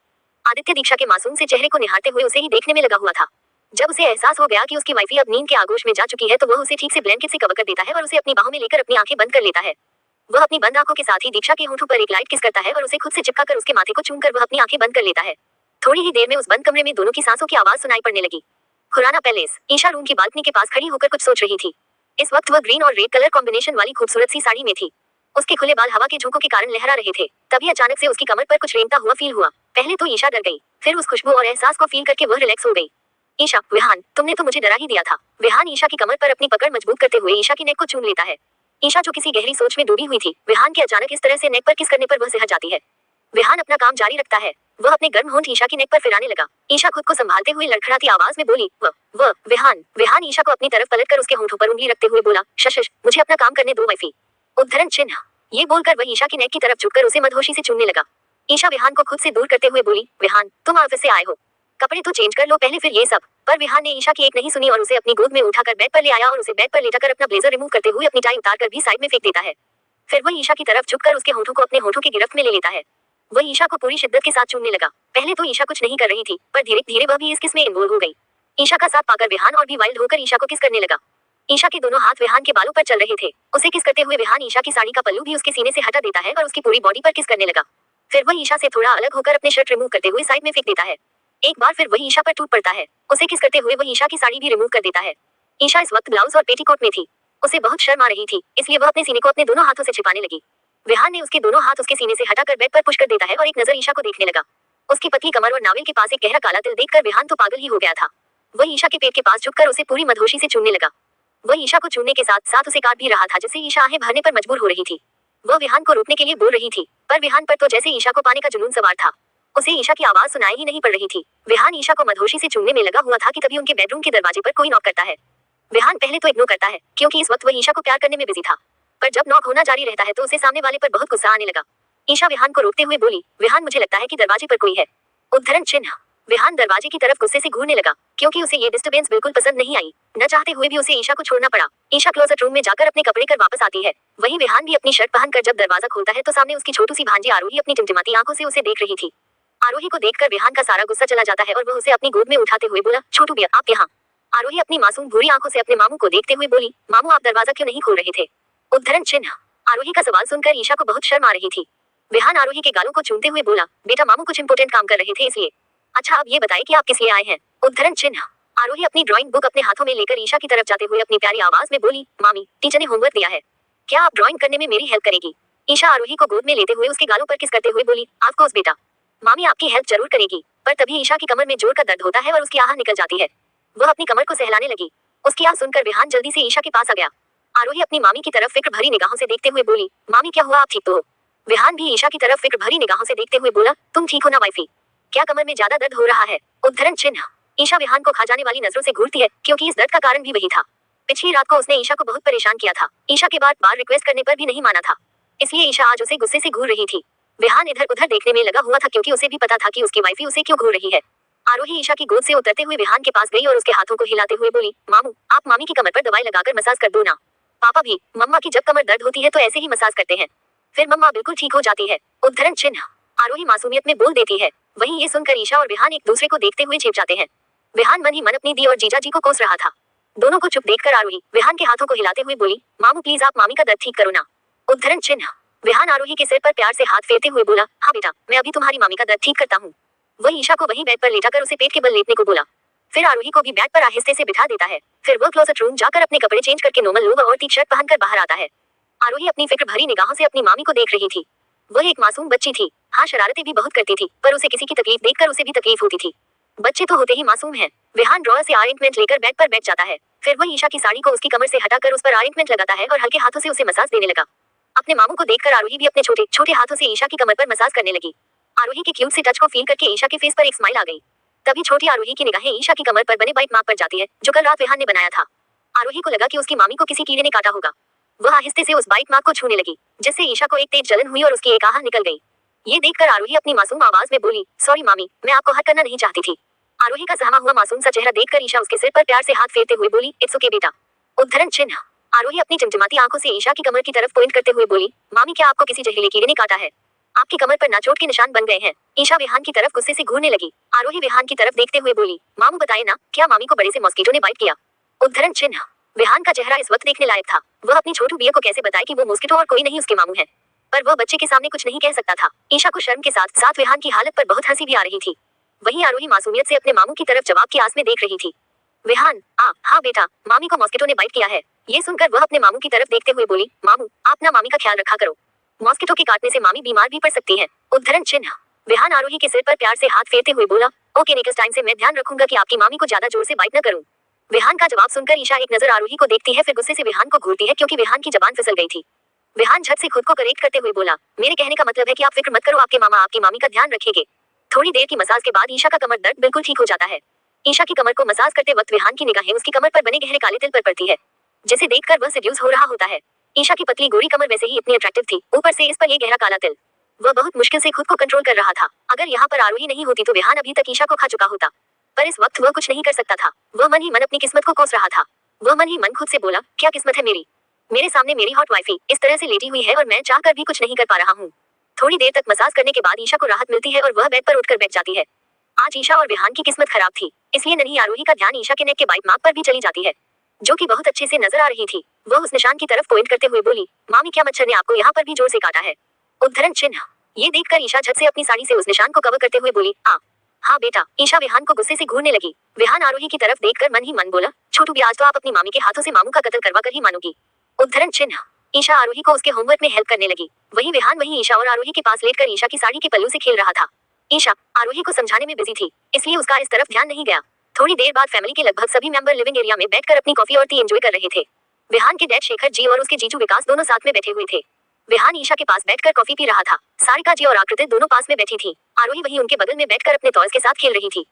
A: आदित्य दीक्षा के मासूम से चेहरे को निहारते हुए उसे ही देखने में लगा हुआ था। जब उसे एहसास हो गया कि उसकी वाइफी अब नींद के आगोश में जा चुकी है, तो वह उसे ठीक से ब्लैंकेट से कवर कर देता है और उसे अपनी बाहों में लेकर अपनी आंखें बंद कर लेता है। वह अपनी बंद आंखों के साथ ही दीक्षा के होंठों पर एक लाइट किस करता है और उसे खुद से चिपका कर उसके माथे को चूमकर वह अपनी आंखें बंद कर लेता है। थोड़ी ही देर में उस बंद कमरे में दोनों की सांसों की आवाज सुनाई पड़ने लगी। खुराना पैलेस। ईशा रूम की बालकनी के पास खड़ी होकर कुछ सोच रही थी। इस वक्त वह ग्रीन और रेड कलर कॉम्बिनेशन वाली खूबसूरत सी साड़ी में थी। उसके खुले बाल हवा के झोंकों के कारण लहरा रहे थे। तभी अचानक से उसकी कमर पर कुछ रेंगता हुआ फील हुआ। पहले तो ईशा डर गई, फिर उस खुशबू और एहसास को फील करके वह रिलैक्स हो गई। ईशा, विहान, तुमने तो मुझे डरा ही दिया था। विहान ईशा की कमर पर अपनी पकड़ मजबूत करते हुए ईशा की नेक को चूम लेता है। ईशा जो किसी गहरी सोच में डूबी हुई थी, विहान के अचानक इस तरह से नेक पर किस करने पर वह सहज जाती है। विहान अपना काम जारी रखता है। वह अपने गर्म होंठ ईशा की नेक पर फिराने लगा। ईशा खुद को संभालते हुए लड़खड़ाती आवाज में बोली, वह विहान। विहान ईशा को अपनी तरफ पलटकर उसके होंठों पर उंगली रखते हुए बोला, शश, मुझे अपना काम करने दो वाइफी। उद्धरण चिन्ह। ये बोलकर वह ईशा की नेक की तरफ झुककर उसे मदहोशी से चूमने लगा। ईशा विहान को खुद से दूर करते हुए बोली, विहान, तुम ऑफिस से आए हो, कपड़े तो चेंज कर लो पहले, फिर ये सब। पर विहान ने ईशा की एक नहीं सुनी और उसे अपनी गोद में उठाकर बेड पर ले आया और उसे बेड पर लेटाकर अपना ब्लेजर रिमूव करते हुए अपनी टाई उतारकर भी साइड में फेंक देता है। फिर वह ईशा की तरफ झुककर उसके होंठों को अपने होंठों की गिरफ्त में ले लेता है। वह ईशा को पूरी शिद्दत के साथ चूमने लगा। पहले तो ईशा कुछ नहीं कर रही थी, पर धीरे धीरे वह भी इस किस में इन्वॉल्व हो गई। ईशा का साथ पाकर विहान और भी वाइल्ड होकर ईशा को किस करने लगा। ईशा के दोनों हाथ विहान के बालों पर चल रहे थे। उसे किस करते हुए विहान ईशा की साड़ी का पल्लू भी उसके सीने से हटा देता है और उसकी पूरी बॉडी पर किस करने लगा। फिर वह ईशा से थोड़ा अलग होकर अपने शर्ट रिमूव करते हुए साइड में फेंक देता है। एक बार फिर वही ईशा पर टूट पड़ता है। उसे किस करते हुए वह ईशा की साड़ी भी रिमूव कर देता है। ईशा इस वक्त ब्लाउज और पेटीकोट में थी। उसे बहुत शर्म आ रही थी, इसलिए वह अपने सीने को अपने दोनों हाथों से छिपाने लगी। विहान ने उसके दोनों हाथ उसके सीने से हटाकर बेड पर पुश कर देता है और एक नजर ईशा को देखने लगा। उसकी पतली कमर और नाविल के पास एक गहरा काला तिल देखकर विहान तो पागल ही हो गया था। वह ईशा के पेट के पास झुककर उसे पूरी मदहोशी से चूमने लगा। वह ईशा को चूमने के साथ साथ उसे काट भी रहा था, जिससे ईशा आहें भरने पर मजबूर हो रही थी। वह विहान को रोकने के लिए बोल रही थी, पर विहान पर तो जैसे ईशा को पाने का जुनून सवार था। उसे ईशा की आवाज सुनाई ही नहीं पड़ रही थी। विहान ईशा को मदहोशी से चूमने में लगा हुआ था कि तभी उनके बेडरूम के दरवाजे पर कोई नॉक करता है। विहान पहले तो इग्नोर करता है, क्योंकि इस वक्त वह ईशा को प्यार करने में बिजी था। पर जब नॉक होना जारी रहता है तो उसे सामने वाले पर बहुत गुस्सा आने लगा। ईशा विहान को रोकते हुए बोली, विहान, मुझे लगता है कि दरवाजे पर कोई है। उद्धरण चिन्ह। विहान दरवाजे की तरफ गुस्से से घूरने लगा, क्योंकि उसे ये डिस्टर्बेंस बिल्कुल पसंद नहीं आई। न चाहते हुए भी उसे ईशा को छोड़ना पड़ा। ईशा क्लोजेट रूम में जाकर अपने कपड़े कर वापस आती है। वहीं विहान भी अपनी शर्ट पहनकर जब दरवाजा खोलता है तो सामने उसकी छोटू सी भांजी आरोही अपनी टिमटिमाती आंखों से उसे देख रही थी। आरोही को देखकर विहान का सारा गुस्सा चला जाता है और वह उसे अपनी गोद में उठाते हुए बोला, छोटू भैया, आप यहाँ। आरोही अपनी मासूम भूरी आंखों से अपने मामू को देखते हुए बोली, मामू, आप दरवाजा क्यों नहीं खोल रहे थे? उद्धरण चिन्ह। आरोही का सवाल सुनकर ईशा को बहुत शर्म आ रही थी। विहान आरोही के गालों को चूमते हुए बोला, बेटा, मामू कुछ इंपॉर्टेंट काम कर रहे थे इसलिए। अच्छा, अब ये बताइए कि आप किस लिए आए हैं? उद्धरण चिन्ह। आरोही अपनी ड्राइंग बुक अपने हाथों में लेकर ईशा की तरफ जाते हुए अपनी प्यारी आवाज में बोली, मामी, टीचर ने होमवर्क दिया है, क्या आप ड्राइंग करने में मेरी हेल्प करेगी? ईशा आरोही को गोद में लेते हुए उसके गालों पर किस करते हुए बोली, ऑफ कोर्स बेटा, मामी आपकी हेल्प जरूर करेगी। पर तभी ईशा की कमर में जोर का दर्द होता है और उसकी आह निकल जाती है। वह अपनी कमर को सहलाने लगी। उसकी आह सुनकर विहान जल्दी से ईशा के पास आ गया। आरोही अपनी मामी की तरफ फिक्र भरी निगाहों से देखते हुए बोली, मामी क्या हुआ, आप ठीक तो हो? विहान भी ईशा की तरफ फिक्र भरी निगाहों से देखते हुए बोला, तुम ठीक हो ना वाइफी? क्या कमर में ज्यादा दर्द हो रहा है? उद्धरण चिन्ह। ईशा विहान को खा जाने वाली नजरों से घूरती है, क्योंकि इस दर्द का कारण भी वही था। पिछली रात को उसने ईशा को बहुत परेशान किया था। ईशा के बार बार रिक्वेस्ट करने पर भी नहीं माना था, इसलिए ईशा आज उसे गुस्से से घूर रही थी। विहान इधर उधर देखने में लगा हुआ था, क्योंकि उसे भी पता था कि उसकी वाइफी उसे क्यों घूर रही है। आरोही ईशा की गोद से उतरते हुए विहान के पास गई और उसके हाथों को हिलाते हुए बोली, मामू आप मामी की कमर पर दवाई लगाकर मसाज कर दो ना। पापा भी, मम्मा की जब कमर दर्द होती है तो ऐसे ही मसाज करते हैं, फिर मम्मा बिल्कुल ठीक हो जाती है। उद्धरण चिन्ह। आरोही मासूमियत में बोल देती है। वहीं ये सुनकर ईशा और विहान एक दूसरे को देखते हुए छिप जाते हैं। विहान मन ही मन अपनी दी और जीजा जी को कोस रहा था। दोनों को चुप देखकर आरोही विहान के हाथों को हिलाते हुए बोली, मामू प्लीज आप मामी का दर्द ठीक करो ना। उद्धरण चिन्ह। विहान आरोही के सिर पर प्यार से हाथ फेरते हुए बोला, हाँ बेटा, मैं अभी तुम्हारी मामी का दर्द ठीक करता हूँ। वह ईशा को वहीं बेड पर लेटाकर उसे पेट के बल लेटने को बोला। फिर आरोही को भी बेड पर आहिस्ते से बिठा देता है। फिर वह क्लोजेट रूम जाकर अपने कपड़े चेंज करके नॉर्मल लोअर और टी शर्ट पहनकर बाहर आता है। आरोही अपनी फिक्र भरी निगाहों से अपनी मामी को देख रही थी। वह एक मासूम बच्ची थी। हाँ, शरारतें भी बहुत करती थी, पर उसे किसी की तकलीफ देखकर उसे भी तकलीफ होती थी। बच्चे तो होते ही मासूम हैं। विहान ड्रॉअर से ऑइंटमेंट लेकर बेड पर बैठ जाता है। फिर वह ईशा की साड़ी को उसकी कमर से हटाकर उस पर ऑइंटमेंट लगाता है और हल्के हाथों से उसे मसाज देने लगा। अपने मामू को देखकर आरोही भी अपने छोटे छोटे हाथों से ईशा की कमर पर मसाज करने लगी। आरोही के क्यूट से टच को फील करके ईशा के फेस पर एक स्माइल आ गई। तभी छोटी आरोही की निगाहें ईशा की कमर पर बने बाइट मार्क पर जाती है, जो कल रात विहान ने बनाया था। आरोही को लगा कि उसकी मामी को किसी कीड़े ने काटा होगा। वह आहिस्ते से उस बाइट मार्क को छूने लगी, जिससे ईशा को एक तेज जलन हुई और उसकी एक आह निकल गई। ये देखकर आरोही अपनी मासूम आवाज में बोली, सॉरी मामी, मैं आपको हर्ट करना नहीं चाहती थी। आरोही का सहमा हुआ मासूम सा चेहरा देखकर ईशा उसके सिर पर प्यार से हाथ फेरते हुए बोली, इट्स ओके बेटा। उद्धरण चिन्ह। आरोही अपनी टिमटिमाती आंखों से ईशा की कमर की तरफ पॉइंट करते हुए बोली, मामी क्या आपको किसी जहरीले कीड़े ने काटा है? आपकी कमर पर ना चोट के निशान बन गए हैं। ईशा विहान की तरफ गुस्से से घूरने लगी। आरोही विहान की तरफ देखते हुए बोली, मामू बताए ना, क्या मामी को बड़े से मॉस्किटो ने बाइट किया? उद्धरण चिन्ह। विहान का चेहरा इस वक्त देखने लायक था। वह अपनी छोटू बिया को कैसे बताए कि वो मॉस्किटो और कोई नहीं उसके मामू है, पर वह बच्चे के सामने कुछ नहीं कह सकता था। ईशा को शर्म के साथ साथ विहान की हालत पर बहुत हंसी भी आ रही थी। वहीं आरोही मासूमियत से अपने मामू की तरफ जवाब की आस में देख रही थी। विहान, हाँ बेटा, मामी को मॉस्किटो ने बाइट किया है। ये सुनकर वह अपने मामू की तरफ देखते हुए बोली, मामू आप ना मामी का ख्याल रखा करो, मॉस्किटो के काटने से मामी बीमार भी पड़ सकती है। उद्धरण चिन्ह। विहान आरोही के सिर पर प्यार से हाथ फेरते हुए बोला, ओके नेक्स्ट टाइम से मैं ध्यान रखूंगा कि आपकी मामी को ज्यादा जोर से बाइट न करूं। विहान का जवाब सुनकर ईशा एक नजर आरोही को देखती है, फिर गुस्से से विहान को घूरती है, क्योंकि विहान की जबान फिसल गई थी। विहान झट से खुद को करेक्ट करते हुए बोला, मेरे कहने का मतलब है कि आप फिक्र मत करो, आपके मामा आपकी मामी का ध्यान रखेंगे। थोड़ी देर की मसाज के बाद ईशा का कमर दर्द बिल्कुल ठीक हो जाता है। ईशा की कमर को मसाज करते वक्त विहान की निगाहें उसकी कमर पर बने गहरे काले तिल पर पड़ती है, जिसे देखकर वह सेड्यूस हो रहा होता है। ईशा की पतली गोरी कमर वैसे ही इतनी अट्रैक्टिव थी, ऊपर से इस पर ये गहरा काला तिल। वह बहुत मुश्किल से खुद को कंट्रोल कर रहा था। अगर यहाँ पर आरोही नहीं होती तो विहान अभी तक ईशा को खा चुका होता, पर इस वक्त वह कुछ नहीं कर सकता था। वह मन ही मन अपनी किस्मत को कोस रहा था। वह मन ही मन खुद से बोला, क्या किस्मत है मेरी, मेरे सामने मेरी हॉट वाइफी इस तरह से लेटी हुई है और मैं चाहकर भी कुछ नहीं कर पा रहा हूँ। थोड़ी देर तक मसाज करने के बाद ईशा को राहत मिलती है और वह बेड पर उठकर बैठ जाती है। आज ईशा और विहान की किस्मत खराब थी, इसलिए नन्ही आरोही का ध्यान ईशा के नेक के बाइट मार्क पर भी चली जाती है, जो कि बहुत अच्छे से नजर आ रही थी। वह उस निशान की तरफ पॉइंट करते हुए बोली, मामी क्या मच्छर ने आपको यहाँ पर भी जोर से काटा है? उद्धरण चिन्ह। ये देखकर ईशा झट से अपनी साड़ी से उस निशान को कवर करते हुए बोली, हाँ बेटा। ईशा विहान को गुस्से से घूरने लगी। विहान आरोही की तरफ देखकर मन ही मन बोला, छोटू भी आज तो आप अपनी मामी के हाथों से मामू का कत्ल करवा कर ही मानोगी। उद्धरण चिन्ह। ईशा आरोही को उसके होमवर्क में हेल्प करने लगी। वहीं विहान वहीं ईशा और आरोही के पास लेटकर ईशा की साड़ी के पल्लू से खेल रहा था। ईशा आरोही को समझाने में बिजी थी, इसलिए उसका इस तरफ ध्यान नहीं गया। थोड़ी देर बाद फैमिली के लगभग सभी मेंबर लिविंग एरिया में बैठकर अपनी कॉफी और टी एंजॉय कर रहे थे। विहान के डैड शेखर जी और उसके जीजू विकास दोनों साथ में बैठे हुए थे। विहान ईशा के पास बैठकर कॉफी पी रहा था। सारिका जी और आकृति दोनों पास में बैठी थी। आरोही वहीं उनके बगल में बैठकर अपने टॉयज के साथ खेल रही थी।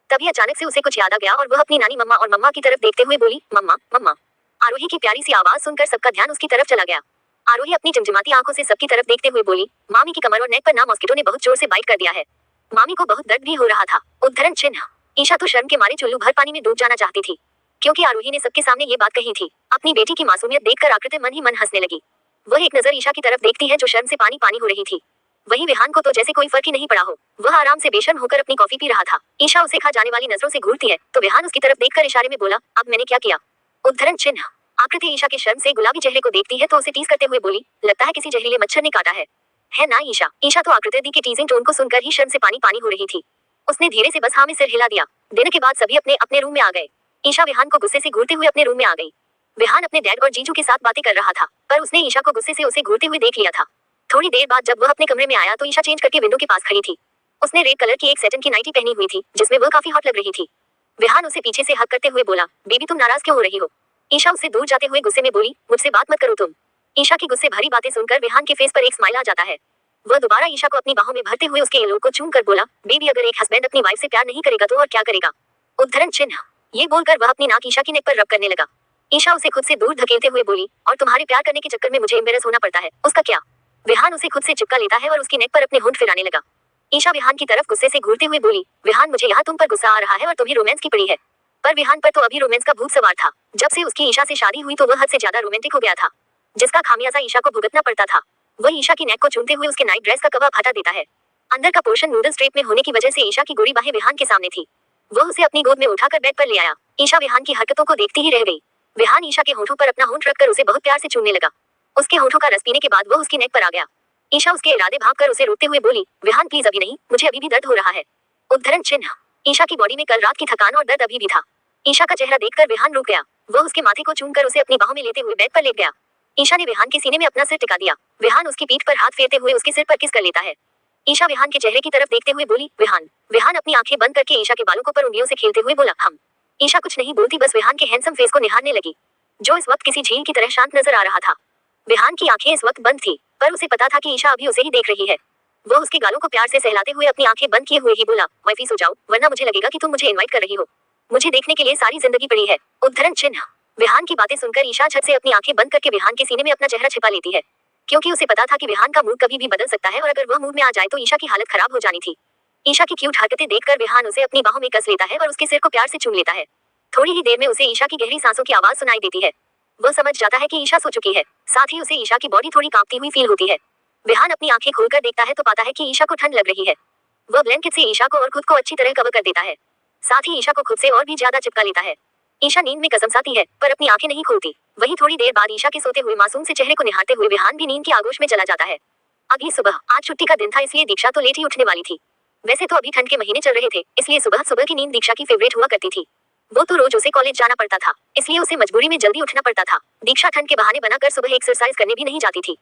A: तभी अचानक से उसे कुछ याद आ गया और वह अपनी नानी मम्मा और मम्मा की तरफ देखते हुए बोली, मम्मा मम्मा। आरोही की प्यारी सी आवाज सुनकर सबका ध्यान उसकी तरफ चला गया। आरोही अपनी टिमटिमाती आंखों से सबकी तरफ देखते हुए बोली, मामी की कमर और नेक पर ना मॉस्किटो ने बहुत जोर से बाइट कर दिया है। मामी को बहुत दर्द भी हो रहा था। उद्धरण चिन्ह। ईशा तो शर्म के मारे चुल्लू भर पानी में डूब जाना चाहती थी, क्योंकि आरोही ने सबके सामने ये बात कही थी। अपनी बेटी की मासूमियत देखकर आकृति मन ही मन हंसने लगी। वह एक नजर ईशा की तरफ देखती है, जो शर्म से पानी पानी हो रही थी। वहीं विहान को तो जैसे कोई फर्क ही नहीं पड़ा हो। वह आराम से बेशर्म होकर अपनी कॉफी पी रहा था। ईशा उसे खा जाने वाली नजरों से घूरती है, तो विहान उसकी तरफ देखकर इशारे में बोला, अब मैंने क्या किया? उद्धरण चिन्ह। आकृति ईशा के शर्म से गुलाबी चेहरे को देखती है तो उसे टीज करते हुए बोली, लगता है किसी जहरीले मच्छर ने काटा है ना ईशा? ईशा तो आकृति दी के टीजिंग टोन को सुनकर ही शर्म से पानी पानी हो रही थी। उसने धीरे से बस हाँ में सिर हिला दिया। दिन के बाद सभी अपने अपने रूम में आ गए। ईशा विहान को गुस्से से घूरते हुए अपने रूम में आ गई। विहान अपने डैड और जीजू के साथ बातें कर रहा था, पर उसने ईशा को गुस्से से उसे घूरते हुए देख लिया था। थोड़ी देर बाद जब वह अपने कमरे में आया तो ईशा चेंज करके विंडो के पास खड़ी थी। उसने रेड कलर की एक सैटिन की नाइटी पहनी हुई थी, जिसमें वह काफी हॉट लग रही थी। विहान उसे पीछे से हक करते हुए बोला, बेबी तुम नाराज क्यों हो रही हो? ईशा उससे दूर जाते हुए गुस्से में बोली, मुझसे बात मत करो तुम। ईशा की गुस्से भरी बातें सुनकर विहान के फेस पर एक स्माइल आ जाता है। वह दोबारा ईशा को अपनी बाहों में भरते हुए उसके एलों को चूम कर बोला, बेबी अगर एक हस्बैंड अपनी वाइफ से प्यार नहीं करेगा तो और क्या करेगा? उद्धरण चिन्ह। ये बोलकर वह अपनी नाक ईशा की नेक पर रब करने लगा। ईशा उसे खुद से दूर धकेलते हुए बोली, और तुम्हारे प्यार करने के चक्कर में मुझे एम्बेरस होना पड़ता है, उसका क्या? विहान उसे खुद से चिपका लेता है और उसकी नेक पर अपने होंठ फिराने लगा। ईशा विहान की तरफ गुस्से से घूरते हुए बोली, विहान मुझे यहाँ तुम पर गुस्सा आ रहा है और तुम्हें रोमांस की पड़ी है। पर विहान पर तो अभी रोमांस का भूत सवार था। जब से उसकी ईशा से शादी हुई तो वह हद से ज्यादा रोमांटिक हो गया था, जिसका खामियाजा ईशा को भुगतना पड़ता था। वह ईशा की नेक को चूमते हुए उसके नाइट ड्रेस का कवर हटा देता है। अंदर का पोर्शन नूडल स्ट्रेप में होने की वजह से ईशा की गोरी बाहें विहान के सामने थी। वह उसे अपनी गोद में उठाकर बेड पर ले आया। ईशा विहान की हरकतों को देखती ही रह गई। विहान ईशा के होंठों पर अपना होंठ रखकर उसे बहुत प्यार से चूमने लगा। उसके होंठों का रस पीने के बाद वह उसकी नेक पर आ गया। ईशा उसके इरादे भांप उसे रोकते हुए बोली, विहान प्लीज अभी नहीं, मुझे अभी भी दर्द हो रहा है। उद्धरण चिन्ह। ईशा की बॉडी में कल रात की थकान और दर्द अभी भी था। ईशा का चेहरा देखकर विहान रुक गया। वह उसके माथे को चूमकर उसे अपनी बाहों में लेते हुए बेड पर लेट गया। ईशा ने विहान के सीने में अपना सिर टिका दिया। विहान उसकी पीठ पर हाथ फेरते हुए उसके सिर पर किस कर लेता है। ईशा विहान के चेहरे की तरफ देखते हुए बोली, विहान। विहान अपनी आंखें बंद करके ईशा के बालों को पर उंगलियों से खेलते हुए बोला, हम। ईशा कुछ नहीं बोलती, बस विहान के हैंडसम फेस को निहारने लगी, जो इस वक्त किसी झील की तरह शांत नजर आ रहा था। विहान की आंखें इस वक्त बंद थी, पर उसे पता था कि ईशा अभी उसे ही देख रही है। वह उसके गालों को प्यार से सहलाते हुए अपनी आंखें बंद किए हुए ही बोला, वाइफी सो जाओ, वरना मुझे लगेगा कि तुम मुझे इनवाइट कर रही हो। मुझे देखने के लिए सारी जिंदगी पड़ी है। उद्धरण चिन्ह। विहान की बातें सुनकर ईशा झट से अपनी आंखें बंद करके विहान के सीने में अपना चेहरा छिपा लेती है, क्योंकि उसे पता था कि विहान का मूड कभी भी बदल सकता है और अगर वह मूड में आ जाए तो ईशा की हालत खराब हो जानी थी। ईशा की क्यूट हरकतें देखकर विहान उसे अपनी बाहों में कस लेता है और उसके सिर को प्यार से चूम लेता है। थोड़ी ही देर में उसे ईशा की गहरी सांसों की आवाज सुनाई देती है। वह समझ जाता है कि ईशा सो चुकी है, साथ ही उसे ईशा की बॉडी थोड़ी कांपती हुई फील होती है। विहान अपनी आंखें खोलकर देखता है तो पाता है कि ईशा को ठंड लग रही है। वह ब्लैंकेट से ईशा को और खुद को अच्छी तरह कवर कर देता है, साथ ही ईशा को खुद से और भी ज्यादा चिपका लेता है। ईशा नींद में कसमसाती है, पर अपनी आंखें नहीं खोलती। वहीं थोड़ी देर बाद ईशा के सोते हुए मासूम से चेहरे को निहारते हुए विहान भी नींद की आगोश में चला जाता है। अगली सुबह, आज छुट्टी का दिन था इसलिए दीक्षा तो लेट ही उठने वाली थी। वैसे तो अभी ठंड के महीने चल रहे थे, इसलिए सुबह सुबह की नींद दीक्षा की फेवरेट हुआ करती थी। वो तो रोज उसे कॉलेज जाना पड़ता था, इसलिए उसे मजबूरी में जल्दी उठना पड़ता था। दीक्षा ठंड के बहाने बनाकर सुबह एक्सरसाइज करने भी नहीं जाती थी।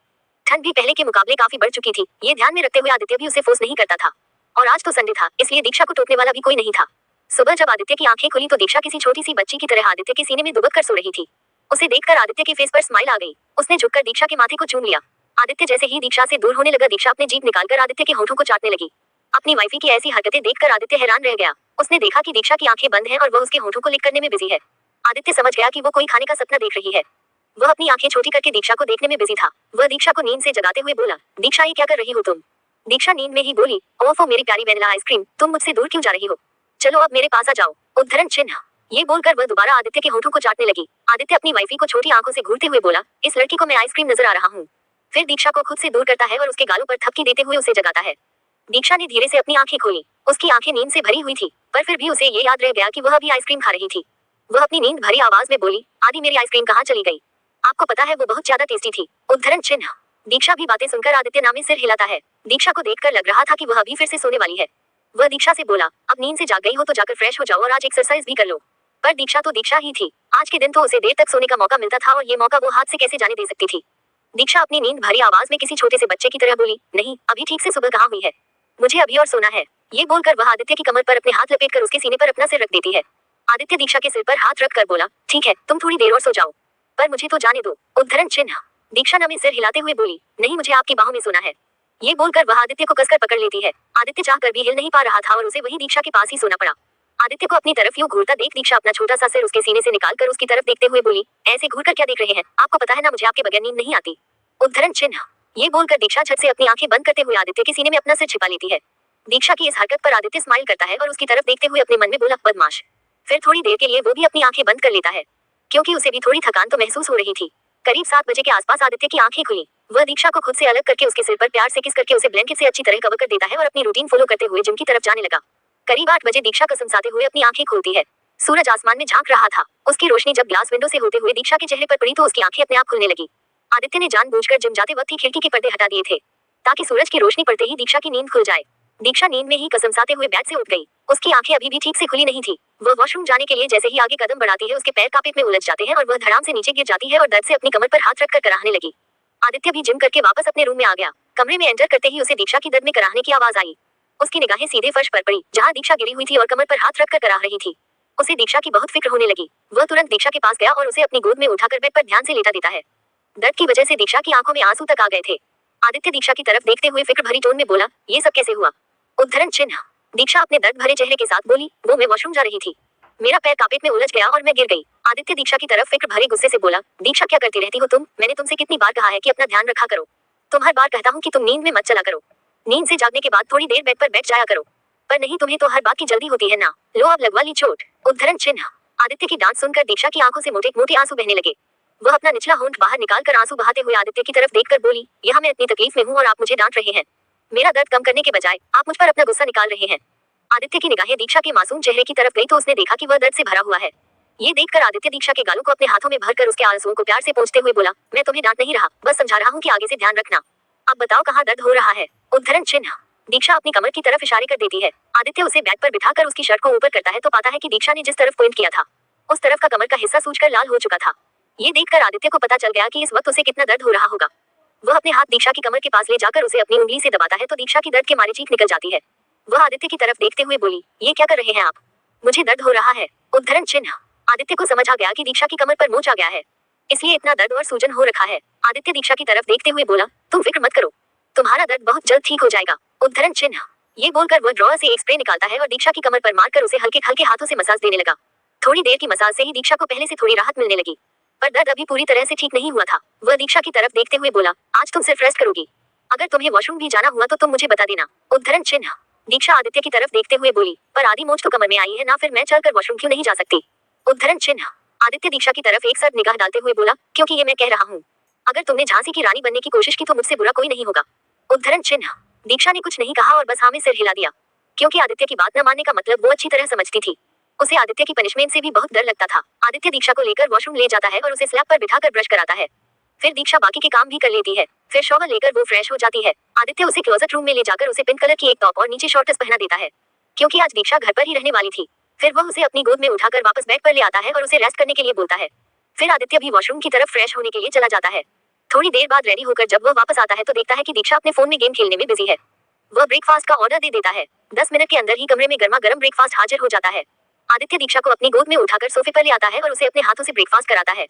A: ठंड भी पहले के मुकाबले काफी बढ़ चुकी थी, ये ध्यान में रखते हुए आदित्य भी उसे फोर्स नहीं करता था। और आज तो संडे था, इसलिए दीक्षा को टोकने वाला भी कोई नहीं था। सुबह जब आदित्य की आंखें खुली तो दीक्षा किसी छोटी सी बच्ची की तरह आदित्य के सीने में दुबक कर सो रही थी। उसे देखकर आदित्य के फेस पर स्माइल आ गई। उसने झुककर दीक्षा के माथे को चूम लिया। आदित्य जैसे ही दीक्षा से दूर होने लगा, दीक्षा अपनी जीभ निकालकर आदित्य के होठों को चाटने लगी। अपनी वाइफी की ऐसी हरकतें देखकर आदित्य हैरान रह गया। उसने देखा कि दीक्षा की आंखें बंद हैं और वह उसके होठों को लिक करने में बिजी है। आदित्य समझ गया कि वो कोई खाने का सपना देख रही है। वह अपनी आंखें छोटी करके दीक्षा को देखने में बिजी था। वह दीक्षा को नींद से जगाते हुए बोला, दीक्षा ये क्या कर रही हो तुम? दीक्षा नींद में ही बोली, ओफो मेरी प्यारी वेनिला आइसक्रीम, तुम मुझसे दूर क्यों जा रही हो? चलो अब मेरे पास आ जाओ। उद्धरण चिन्ह। ये बोलकर वह दोबारा आदित्य के होठों को चाटने लगी। आदित्य अपनी वाइफी को छोटी आंखों से घूरते हुए बोला, इस लड़की को मैं आइसक्रीम नजर आ रहा हूँ। फिर दीक्षा को खुद से दूर करता है और उसके गालों पर थपकी देते हुए उसे जगाता है। दीक्षा ने धीरे से अपनी आंखें खोली। उसकी आंखें नींद से भरी हुई थी, पर फिर भी उसे ये याद रह गया कि वह अभी आइसक्रीम खा रही थी। वह अपनी नींद भरी आवाज में बोली, आदि मेरी आइसक्रीम कहाँ चली गई? आपको पता है वो बहुत ज्यादा टेस्टी थी। उद्धरण चिन्ह। दीक्षा भी बातें सुनकर आदित्य नाम में सिर हिलाता है। दीक्षा को देखकर लग रहा था कि वह अभी फिर से सोने वाली है। वह दीक्षा से बोला, अब नींद से जाग गई हो तो जाकर फ्रेश हो जाओ और आज एक्सरसाइज भी कर लो। पर दीक्षा तो दीक्षा ही थी। आज के दिन तो उसे देर तक सोने का मौका मिलता था और ये मौका वो हाथ से कैसे जाने दे सकती थी। दीक्षा अपनी नींद भरी आवाज में किसी छोटे से बच्चे की तरह बोली, नहीं अभी ठीक से सुबह कहाँ हुई है, मुझे अभी और सोना है। ये बोलकर वह आदित्य की कमर पर अपने हाथ लपेटकर उसके सीने पर अपना सिर रख देती है। आदित्य दीक्षा के सिर पर हाथ रखकर बोला, ठीक है तुम थोड़ी देर और सो जाओ, पर मुझे तो जाने दो। उद्धरण चिन्ह। दीक्षा नामी सिर हिलाते हुए बोली, नहीं मुझे आपकी बाहों में सोना है। ये बोलकर वह आदित्य को कसकर पकड़ लेती है। आदित्य चाहकर भी हिल नहीं पा रहा था और उसे वही दीक्षा के पास ही सोना पड़ा। आदित्य को अपनी तरफ यूं घूरता देख दीक्षा अपना छोटा सा सिर उसके सीने से निकालकर उसकी तरफ देखते हुए बोली, ऐसे घूर कर क्या देख रहे हैं? आपको पता है ना मुझे आपके बगैर नींद नहीं आती। उद्धरण चिन्ह। ये बोलकर दीक्षा झट से अपनी आंखें बंद करते हुए आदित्य के सीने में अपना सिर छिपा लेती है। दीक्षा की इस हरकत पर आदित्य स्माइल करता है और उसकी तरफ देखते हुए अपने मन में बोला, बदमाश। फिर थोड़ी देर के लिए वो भी अपनी आंखें बंद कर लेता है, क्योंकि उसे भी थोड़ी थकान तो महसूस हो रही थी। करीब 7 बजे के आसपास आदित्य की आंखें खुली। वह दीक्षा को खुद से अलग करके उसके सिर पर प्यार से किस करके उसे ब्लैंकेट से अच्छी तरह कवर कर देता है और अपनी रूटीन फॉलो करते हुए जिम की तरफ जाने लगा। करीब 8 बजे दीक्षा कसमसाते हुए अपनी आंखें खोलती है। सूरज आसमान में झांक रहा था। उसकी रोशनी जब ग्लास विंडो से होते हुए दीक्षा के चेहरे पर पड़ी तो उसकी आंखें अपने आप खुलने लगी। आदित्य ने जानबूझकर जिम जाते वक्त ही खिड़की के पर्दे हटा दिए थे, ताकि सूरज की रोशनी पड़ते ही दीक्षा की नींद खुल जाए। दीक्षा नींद में ही कसमसाते हुए बेड से उठ गई। उसकी आंखें अभी भी ठीक से खुली नहीं थी। वह वॉशरूम जाने के लिए जैसे ही आगे कदम बढ़ाती है उसके पैर कार्पेट में उलझ जाते हैं और वह धड़ाम से नीचे गिर जाती है और दर्द से अपनी कमर पर हाथ रखकर कराहने लगी। आदित्य भी जिम करके वापस अपने रूम में आ गया। कमरे में एंटर करते ही उसे दीक्षा की दर्द में कराहने की आवाज आई। उसकी निगाहें सीधे फर्श पर पड़ी, जहां दीक्षा गिरी हुई थी और कमर पर हाथ रखकर कराह रही थी। उसे दीक्षा की बहुत फिक्र होने लगी। वह तुरंत दीक्षा के पास गया और उसे अपनी गोद में उठाकर बेड पर ध्यान से लेटा देता है। दर्द की वजह से दीक्षा की आंखों में आंसू तक आ गए थे। आदित्य दीक्षा की तरफ देखते हुए फिक्र भरी टोन में बोला, ये सब कैसे हुआ? उद्धरण चिन्ह। दीक्षा अपने दर्द भरे चेहरे के साथ बोली, वो मैं वॉशरूम जा रही थी। मेरा पैर कार्पेट में उलझ गया और मैं गिर गई। आदित्य दीक्षा की तरफ फिक्र भरे गुस्से से बोला, दीक्षा क्या करती रहती हो तुम? मैंने तुमसे कितनी बार कहा है कि अपना ध्यान रखा करो। तुम हर बार कहता हूँ कि तुम नींद में मत चला करो। नींद से जागने के बाद थोड़ी देर बेड पर बैठ जाया करो। पर नहीं, तुम्हें तो हर बात की जल्दी होती है ना। लो अब लगवा ली चोट। उद्धरण चिन्ह। आदित्य की डांट सुनकर दीक्षा की आंखों से मोटे मोटे आंसू बहने लगे। वह अपना निचला होंठ बाहर निकालकर आंसू बहाते हुए आदित्य की तरफ देखकर बोली, यहाँ मैं इतनी तकलीफ में हूँ और आप मुझे डांट रहे हैं। मेरा दर्द कम करने के बजाय आप मुझ पर अपना गुस्सा निकाल रहे हैं। आदित्य की निगाहें दीक्षा के मासूम चेहरे की तरफ गई तो उसने देखा कि वह दर्द से भरा हुआ है। ये देखकर आदित्य दीक्षा के गालों को अपने हाथों में भरकर उसके आंसुओं को प्यार से पोंछते हुए बोला, मैं तुम्हें डांट नहीं रहा, बस समझा रहा हूँ कि आगे से ध्यान रखना। अब बताओ कहाँ दर्द हो रहा है? उद्धरण चिन्ह। दीक्षा अपनी कमर की तरफ इशारे कर देती है। आदित्य उसे बैग पर बिठाकर उसकी शर्ट को ऊपर करता है तो पाता है कि दीक्षा ने जिस तरफ पॉइंट किया था उस तरफ का कमर का हिस्सा सूजकर लाल हो चुका था। ये देखकर आदित्य को पता चल गया कि इस वक्त उसे कितना दर्द हो रहा होगा। वह अपने हाथ दीक्षा की कमर के पास ले जाकर उसे अपनी उंगली से दबाता है तो दीक्षा की दर्द के मारे चीख निकल जाती है। वह आदित्य की तरफ देखते हुए बोली, ये क्या कर रहे हैं आप? मुझे दर्द हो रहा है। उद्धरण चिन्ह। आदित्य को समझ आ गया कि दीक्षा की कमर पर मोच आ गया है, इसलिए इतना दर्द और सूजन हो रखा है। आदित्य दीक्षा की तरफ देखते हुए बोला, तुम फिक्र मत करो, तुम्हारा दर्द बहुत जल्द ठीक हो जाएगा। उद्धरण चिन्ह। ये बोलकर वह ड्रॉअर से एक स्प्रे निकालता है और दीक्षा की कमर पर मारकर उसे हल्के हल्के हाथों से मसाज देने लगा। थोड़ी देर की मसाज से ही दीक्षा को पहले से थोड़ी राहत मिलने लगी, पर दर्द अभी पूरी तरह से ठीक नहीं हुआ था। वह दीक्षा की तरफ देखते हुए बोला, आज तुम सिर्फ रेस्ट करोगी, अगर तुम्हें वॉशरूम भी जाना हुआ तो तुम मुझे बता देना। उद्धरण चिन्ह। दीक्षा आदित्य की तरफ देखते हुए बोली, पर आधी मोच तो कमर में आई है ना, फिर मैं चलकर वॉशरूम क्यों नहीं जा सकती? उद्धरण चिन्ह। आदित्य दीक्षा की तरफ एक सर्द निगाह डालते हुए बोला, क्योंकि ये मैं कह रहा हूँ, अगर तुमने झांसी की रानी बनने की कोशिश की तो मुझसे बुरा कोई नहीं होगा। उद्धरण चिन्ह। दीक्षा ने कुछ नहीं कहा और बस हाँ में सिर हिला दिया, क्योंकि आदित्य की बात न मानने का मतलब वो अच्छी तरह समझती थी। उसे आदित्य की पनिशमेंट से भी बहुत डर लगता था। आदित्य दीक्षा को लेकर वॉशरूम ले जाता है और उसे स्लैब पर बिठाकर ब्रश कराता है। फिर दीक्षा बाकी के काम भी कर लेती है। फिर शॉवर लेकर वो फ्रेश हो जाती है। आदित्य उसे क्लोजेट रूम में ले जाकर उसे पिंक कलर की एक टॉप और नीचे शॉर्ट्स पहना देता है, क्योंकि आज दीक्षा घर पर ही रहने वाली थी। फिर वह उसे अपनी गोद में उठाकर वापस बेड पर ले आता है और उसे रेस्ट करने के लिए बोलता है। फिर आदित्य भी वॉशरूम की तरफ फ्रेश होने के लिए चला जाता है। थोड़ी देर बाद रेडी होकर जब वह वापस आता है तो देखता है कि दीक्षा अपने फोन में गेम खेलने में बिजी है। वह ब्रेकफास्ट का ऑर्डर दे देता है। 10 मिनट के अंदर ही कमरे में गर्मा गर्म ब्रेकफास्ट हाजिर हो जाता है। आदित्य दीक्षा को अपनी गोद में उठाकर सोफे पर ले आता है और उसे अपने हाथों से ब्रेकफास्ट कराता है।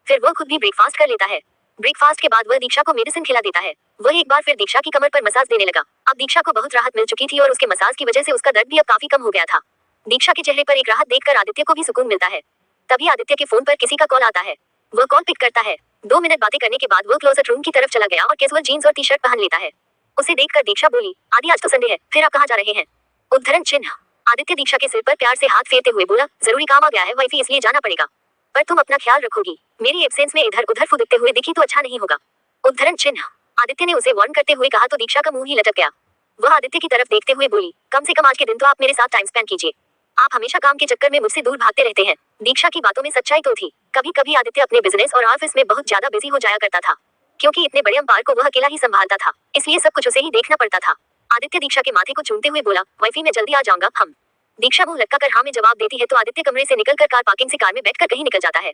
A: फिर वह खुद भी ब्रेकफास्ट कर लेता है। ब्रेकफास्ट के बाद वह दीक्षा को मेडिसिन खिला देता है। वह एक बार फिर दीक्षा की कमर पर मसाज देने लगा। अब दीक्षा को बहुत राहत मिल चुकी थी और उसके मसाज की वजह से उसका दर्द भी अब काफी कम हो गया था। दीक्षा के चेहरे पर एक राहत देखकर आदित्य को भी सुकून मिलता है। तभी आदित्य के फोन पर किसी का कॉल आता है। वह कॉल पिक करता है। 2 मिनट बातें करने के बाद वह क्लोजेट रूम की तरफ चला गया और कैजुअल जीन्स और टी शर्ट पहन लेता है। उसे देखकर दीक्षा बोली, आदि आज तो संडे है, फिर आप कहाँ जा रहे हैं? उद्धरण चिन्ह। आदित्य दीक्षा के सिर पर प्यार से हाथ फेरते हुए बोला, जरूरी काम आ गया है वाइफी, इसलिए जाना पड़ेगा, पर तुम अपना ख्याल रखोगी। मेरी एब्सेंस में इधर उधर फुदकते हुए दिखी तो अच्छा नहीं होगा। उद्धरण चिन्ह। आदित्य ने उसे वार्न करते हुए कहा तो दीक्षा का मुंह ही लटक गया। वह आदित्य की तरफ देखते हुए बोली, कम से कम आज के दिन तो आप मेरे साथ टाइम स्पेंड कीजिए। आप हमेशा काम के चक्कर में मुझसे दूर भागते रहते हैं। दीक्षा की बातों में सच्चाई तो थी। कभी कभी आदित्य अपने बिजनेस और ऑफिस में बहुत ज्यादा बिजी हो जाया करता था, क्योंकि इतने बड़े अंपायर को वह अकेला ही संभालता था, इसलिए सब कुछ उसे ही देखना पड़ता था। आदित्य दीक्षा के माथे को चूमते हुए बोला, वाइफी मैं जल्दी आ जाऊंगा। हम। दीक्षा मुंह लटका कर हाँ में जवाब देती है तो आदित्य कमरे से निकलकर कार पार्किंग से कार में बैठकर कहीं निकल जाता है।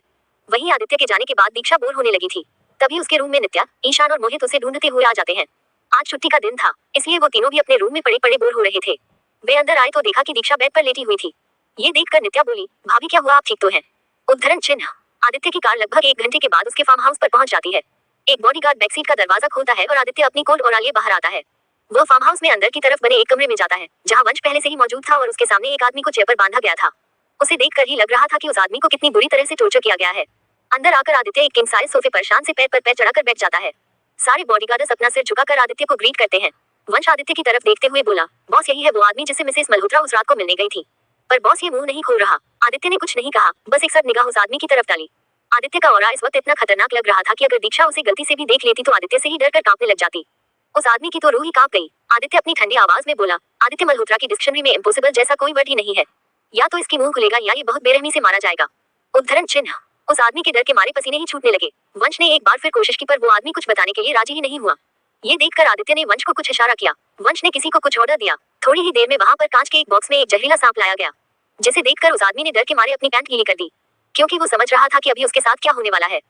A: वहीं आदित्य के जाने के बाद दीक्षा बोर होने लगी थी। तभी उसके रूम में नित्या, ईशान और मोहित उसे ढूंढते हुए आ जाते हैं। आज छुट्टी का दिन था, इसलिए वो तीनों भी अपने रूम में पड़े पड़े बोर हो रहे थे। वे अंदर आए तो देखा कि दीक्षा बेड पर लेटी हुई थी। ये देखकर नित्या बोली, भाभी क्या हुआ, आप ठीक तो हैं? उद्धरण चिन्ह। आदित्य की कार लगभग 1 घंटे के बाद उसके फार्म हाउस पर पहुंच जाती है। एक बॉडीगार्ड बैकसीट का दरवाजा खोलता है और आदित्य अपनी कोट और लिए बाहर आता है। वह फार्म हाउस में अंदर की तरफ बने एक कमरे में जाता है, जहां वंश पहले से ही मौजूद था और उसके सामने एक आदमी को चेयर पर बांधा गया था। उसे देखकर ही लग रहा था कि उस आदमी को कितनी बुरी तरह से टॉर्चर किया गया है। अंदर आकर आदित्य एक किंग साइज सोफे पर शान से पैर पर पैर चढ़ाकर बैठ जाता है। सारे बॉडीगार्ड्स अपना सिर झुकाकर आदित्य को ग्रीट करते हैं। वंश आदित्य की तरफ देखते हुए बोला, बॉस यही है वो आदमी जिससे मिसेस मल्होत्रा उस रात को मिलने गई थी। पर बॉस ये मुंह नहीं खोल रहा। आदित्य ने कुछ नहीं कहा, बस एक सर निगाह उस आदमी की तरफ डाली। आदित्य का ऑरा इस वक्त इतना खतरनाक लग रहा था कि अगर दीक्षा उसे गलती से भी देख लेती तो आदित्य से ही डरकर कांपने लग जाती। उस आदमी की तो रूह ही कांप गई। आदित्य अपनी ठंडी आवाज में बोला, आदित्य मल्होत्रा की डिक्शनरी में इम्पॉसिबल जैसा कोई वर्ड ही नहीं है। या तो इसकी मुंह खुलेगा या ये बहुत बेरहमी से मारा जाएगा। उद्धरण चिन्ह। उस आदमी के डर के मारे पसीने ही छूटने लगे। वंश ने एक बार फिर कोशिश की पर वो आदमी कुछ बताने के लिए राजी ही नहीं हुआ। ये देखकर आदित्य ने वंश को कुछ इशारा किया। वंश ने किसी को कुछ ऑर्डर दिया। थोड़ी ही देर में वहां पर कांच के एक बॉक्स में एक जहरीला सांप लाया गया, जिसे देखकर उस आदमी ने डर के मारे अपनी पैंट गीली कर दी, क्योंकि वो समझ रहा था कि अभी उसके साथ क्या होने वाला है।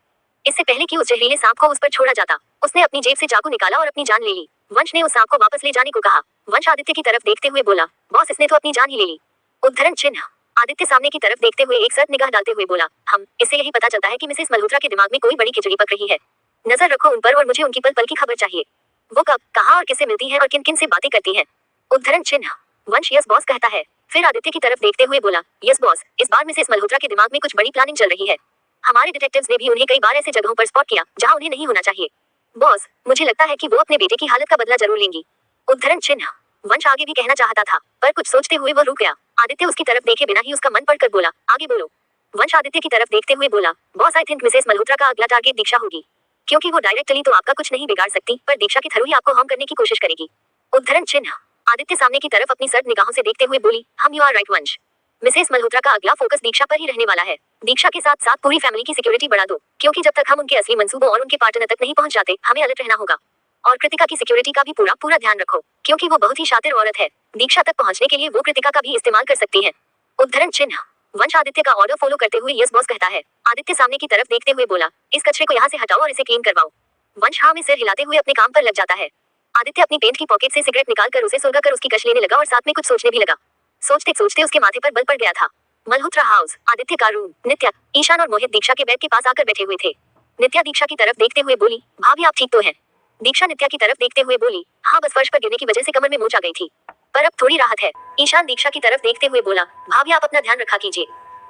A: इससे पहले कि उस जहरीले सांप को उस पर छोड़ा जाता, उसने अपनी जेब से चाकू निकाला और अपनी जान ले ली। वंश ने उस सांप को वापस ले जाने को कहा। वंश आदित्य की तरफ देखते हुए बोला, बॉस इसने तो अपनी जान ही ले ली। उद्धरण चिन्ह। आदित्य सामने की तरफ देखते हुए एक सर्द निगाह डालते हुए बोला, हम इससे यही पता चलता है कि मिसेस मल्होत्रा के दिमाग में कोई बड़ी खिचड़ी पक रही है। नजर रखो उन पर और मुझे उनकी पल पल की खबर चाहिए। वो कब, कहाँ और किससे मिलती है और किन किन से बातें करती है। उद्धरण चिन्ह। वंश यस बॉस कहता है। फिर आदित्य की तरफ देखते हुए बोला, यस बॉस, इस बार मिसेस मल्होत्रा के दिमाग में कुछ बड़ी प्लानिंग चल रही है। हमारे डिटेक्टिव्स ने भी उन्हें कई बार ऐसे जगहों पर स्पॉट किया जहां उन्हें नहीं होना चाहिए। बॉस, मुझे लगता है कि वो अपने बेटे की हालत का बदला जरूर लेंगी। उद्धरण चिन्ह। वंश आगे भी कहना चाहता था, पर कुछ सोचते हुए वो रुक गया। आदित्य उसकी तरफ देखे बिना ही उसका मन पढ़कर बोला, आगे बोलो। वंश आदित्य की तरफ देखते हुए बोला, boss I think Mrs Malhotra का अगला टारगेट दीक्षा होगी। क्योंकि वो डायरेक्टली तो आपका कुछ नहीं बिगाड़ सकती, पर दीक्षा के थ्रू ही आपको हार्म करने की कोशिश करेगी। उद्धरण चिन्ह। आदित्य सामने की तरफ अपनी सर्द निगाहों से देखते हुए बोली, हम यू आर राइट वंश। मिसेस मल्होत्रा का अगला फोकस दीक्षा पर ही रहने वाला है। दीक्षा के साथ साथ पूरी फैमिली की सिक्योरिटी बढ़ा दो, क्योंकि जब तक हम उनके असली मंसूबों और उनके पार्टनर तक नहीं पहुंच जाते, हमें अलर्ट रहना होगा। और कृतिका की सिक्योरिटी का भी पूरा पूरा ध्यान रखो, क्योंकि वो बहुत ही शातिर औरत है। दीक्षा तक पहुंचने के लिए वो कृतिका का भी इस्तेमाल कर सकती है। उद्धरण चिन्ह। वंश आदित्य का ऑर्डर फॉलो करते हुए यस बॉस कहता है। आदित्य सामने की तरफ देखते हुए बोला, इस कचरे को यहाँ से हटाओ और इसे क्लीन करवाओ। वंश हाँ में सिर हिलाते हुए अपने काम पर लग जाता है। आदित्य अपनी पेंट की पॉकेट से सिगरेट निकालकर उसे सुलगाकर उसकी कश लेने लगा और साथ में कुछ सोचने भी लगा। सोचते सोचते उसके माथे पर बल पड़ गया था। मल्होत्रा हाउस, आदित्य का रूम। नित्या, ईशान और मोहित दीक्षा के बेड के पास आकर बैठे हुए थे। नित्या दीक्षा की तरफ देखते हुए बोली, भाभी आप ठीक तो हैं? दीक्षा नित्या की तरफ देखते हुए बोली, हाँ बस फर्श पर गिरने की वजह से कमर में मोच आ गई थी, पर अब थोड़ी राहत है। ईशान दीक्षा की तरफ देखते हुए बोला, भाभी आप अपना ध्यान रखा कीजिए।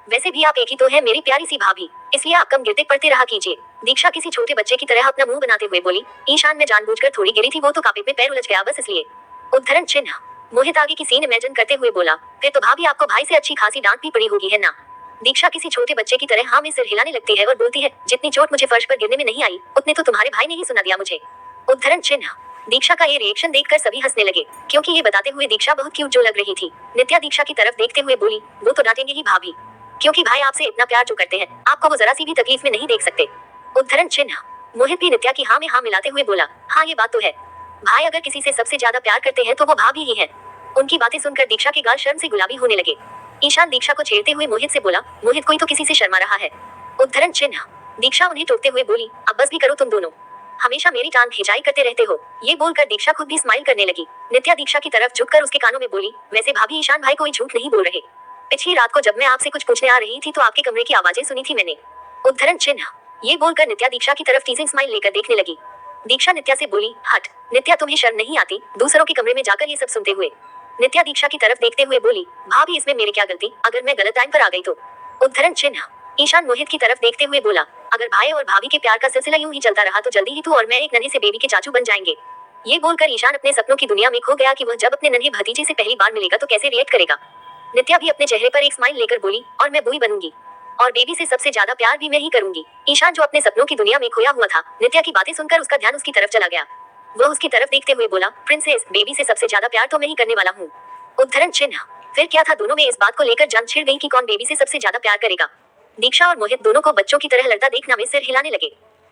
A: वैसे भी आप एक ही तो है मेरी प्यारी सी भाभी, इसलिए आप कम गिरते पड़ते रहा कीजिए। दीक्षा किसी छोटे बच्चे की तरह अपना मुंह बनाते हुए बोली, ईशान में जानबूझकर थोड़ी गिरी थी, वो तो कापे में पैर उलझ गया बस इसलिए। उद्धरण चिन्ह। मोहित आगे की सीन इमेजिन करते हुए बोला, फिर तो भाभी आपको भाई से अच्छी खासी डांट भी पड़ी होगी है ना। दीक्षा किसी छोटे बच्चे की तरह हाँ में सिर हिलाने लगती है और बोलती है, जितनी चोट मुझे फर्श पर गिरने में नहीं आई, उतने तो तुम्हारे भाई ने ही सुना दिया मुझे। उद्धरण चिन्ह। दीक्षा का ये रिएक्शन देखकर सभी हंसने लगे, क्योंकि ये बताते हुए दीक्षा बहुत क्यूट जो लग रही थी। नित्या दीक्षा की तरफ देखते हुए बोली, वो तो डांटेंगे ही भाभी, क्योंकि भाई आपसे इतना प्यार जो करते हैं, आपको वो जरा सी भी तकलीफ में नहीं देख सकते। उद्धरण चिन्ह। मोहित भी नित्या की हाँ में हाँ मिलाते हुए बोला, हाँ ये बात तो है, भाई अगर किसी से सबसे ज्यादा प्यार करते हैं तो वो भाभी ही है। उनकी बातें सुनकर दीक्षा के गाल शर्म से गुलाबी होने लगे। ईशान दीक्षा को छेड़ते हुए मोहित से बोला, मोहित कोई तो किसी से शर्मा रहा है। उद्धरण चिन्ह। दीक्षा उन्हें टोकते हुए बोली, अब बस भी करो तुम दोनों, हमेशा मेरी टांग खिंचाई करते रहते हो। ये बोलकर दीक्षा खुद भी स्माइल करने लगी। नित्या दीक्षा की तरफ झुककर उसके कानों में बोली, वैसे भाभी ईशान भाई कोई झूठ नहीं बोल रहे, पिछली रात को जब मैं आपसे कुछ पूछने आ रही थी तो आपके कमरे की आवाजें सुनी थी मैंने। उद्धरण चिन्ह। ये बोलकर नित्या दीक्षा की तरफ टीजिंग स्माइल लेकर देखने लगी। दीक्षा नित्या से बोली, हट नित्या, तुम्हें शर्म नहीं आती दूसरों के कमरे में जाकर ये सब सुनते हुए। नित्या दीक्षा की तरफ देखते हुए बोली, भाभी इसमें मेरी क्या गलती, अगर मैं गलत टाइम पर आ गई तो। उद्धरण चिन्ह। ईशान मोहित की तरफ देखते हुए बोला, अगर भाई और भाभी के प्यार का सिलसिला यूं ही चलता रहा तो जल्दी ही तू और मैं एक नन्हे से बेबी के चाचू बन जाएंगे। ये बोलकर ईशान अपने सपनों की दुनिया में खो गया कि वह जब अपने नन्हे भतीजे से पहली बार मिलेगा तो कैसे रिएक्ट करेगा। नित्या भी अपने चेहरे पर एक स्माइल लेकर बोली, और मैं बुई बनूंगी, और बेबी से सबसे ज्यादा प्यार भी मैं ही करूंगी। ईशान जो अपने सपनों की दुनिया में खोया हुआ था, नित्या की बातें सुनकर उसका ध्यान उसकी तरफ चला गया। वो उसकी तरफ देखते हुए बोला, प्रिंसेस, बेबी से सबसे ज्यादा प्यार तो मैं ही करने वाला हूँ। उद्धरण चिन्ह। फिर क्या था, दोनों में इस बात को लेकर जंग छिड़ गई कि कौन बेबी से सबसे ज्यादा प्यार करेगा। दीक्षा और मोहित दोनों को बच्चों की तरह लड़ता देखना में सिर हिलाने लगे।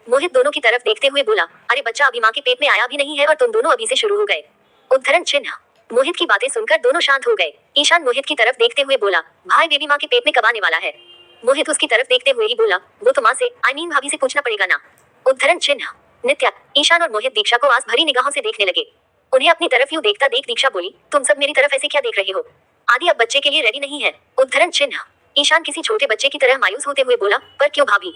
A: मोहित दोनों की तरफ देखते हुए बोला, अरे बच्चा अभी माँ के पेट में आया भी नहीं है और तुम दोनों अभी से शुरू हो गए। उद्धरण चिन्ह। मोहित की बातें सुनकर दोनों शांत हो गए। ईशान मोहित की तरफ देखते हुए बोला, भाई बेबी माँ के पेट में कब आने वाला है। मोहित उसकी तरफ देखते हुए ही बोला, वो तो माँ से आई मीन भाभी से पूछना पड़ेगा ना। उद्धरण चिन्ह। नित्या, ईशान और मोहित दीक्षा को आस भरी निगाहों से देखने लगे। उन्हें अपनी तरफ यूं देखता देख दीक्षा बोली, तुम सब मेरी तरफ ऐसे क्या देख रहे हो, आदि अब बच्चे के लिए रेडी नहीं है। उद्धरण चिन्ह। ईशान किसी छोटे बच्चे की तरह मायूस होते हुए बोला, पर क्यों भाभी।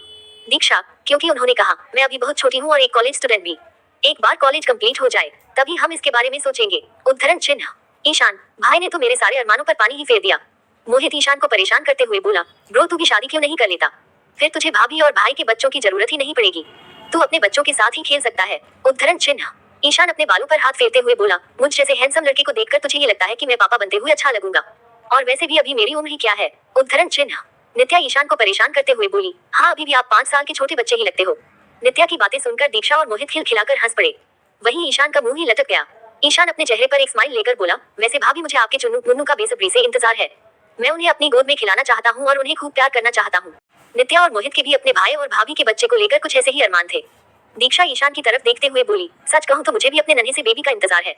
A: दीक्षा, क्योंकि उन्होंने कहा मैं अभी बहुत छोटी हूँ और एक कॉलेज स्टूडेंट भी, एक बार कॉलेज कंप्लीट हो जाए तभी हम इसके बारे में सोचेंगे। उद्धरण चिन्ह। ईशान, भाई ने तो मेरे सारे अरमानों पर पानी ही फेर दिया। मोहित ईशान को परेशान करते हुए बोला, ब्रो तू भी शादी क्यों नहीं कर लेता, फिर तुझे भाभी और भाई के बच्चों की जरूरत ही नहीं पड़ेगी, तू अपने बच्चों के साथ ही खेल सकता है। उद्धरण चिन्ह। ईशान अपने बालों पर हाथ फेरते हुए बोला, मुझ जैसे हैंडसम लड़के को देखकर तुझे ये लगता है कि मैं पापा बनते हुए अच्छा लगूंगा, और वैसे भी अभी मेरी उम्र ही क्या है। उद्धरण चिन्ह। नित्या ईशान को परेशान करते हुए बोली, हाँ अभी भी आप 5 साल के छोटे बच्चे ही लगते हो। नित्या की बातें सुनकर दीक्षा और मोहित खिलखिलाकर हंस पड़े। वहीं ईशान का मुंह ही लटक गया। ईशान अपने चेहरे पर एक स्माइल लेकर बोला, वैसे भाभी मुझे आपके चुन्नू मुन्नू का बेसब्री से इंतजार है, मैं उन्हें अपनी गोद में खिलाना चाहता हूँ और उन्हें खूब प्यार करना चाहता हूँ। नित्या और मोहित के भी अपने भाई और भाभी के बच्चे को लेकर कुछ ऐसे ही अरमान थे। दीक्षा ईशान की तरफ देखते हुए बोली, सच कहूँ तो मुझे भी अपने नन्हे से बेबी का इंतजार है,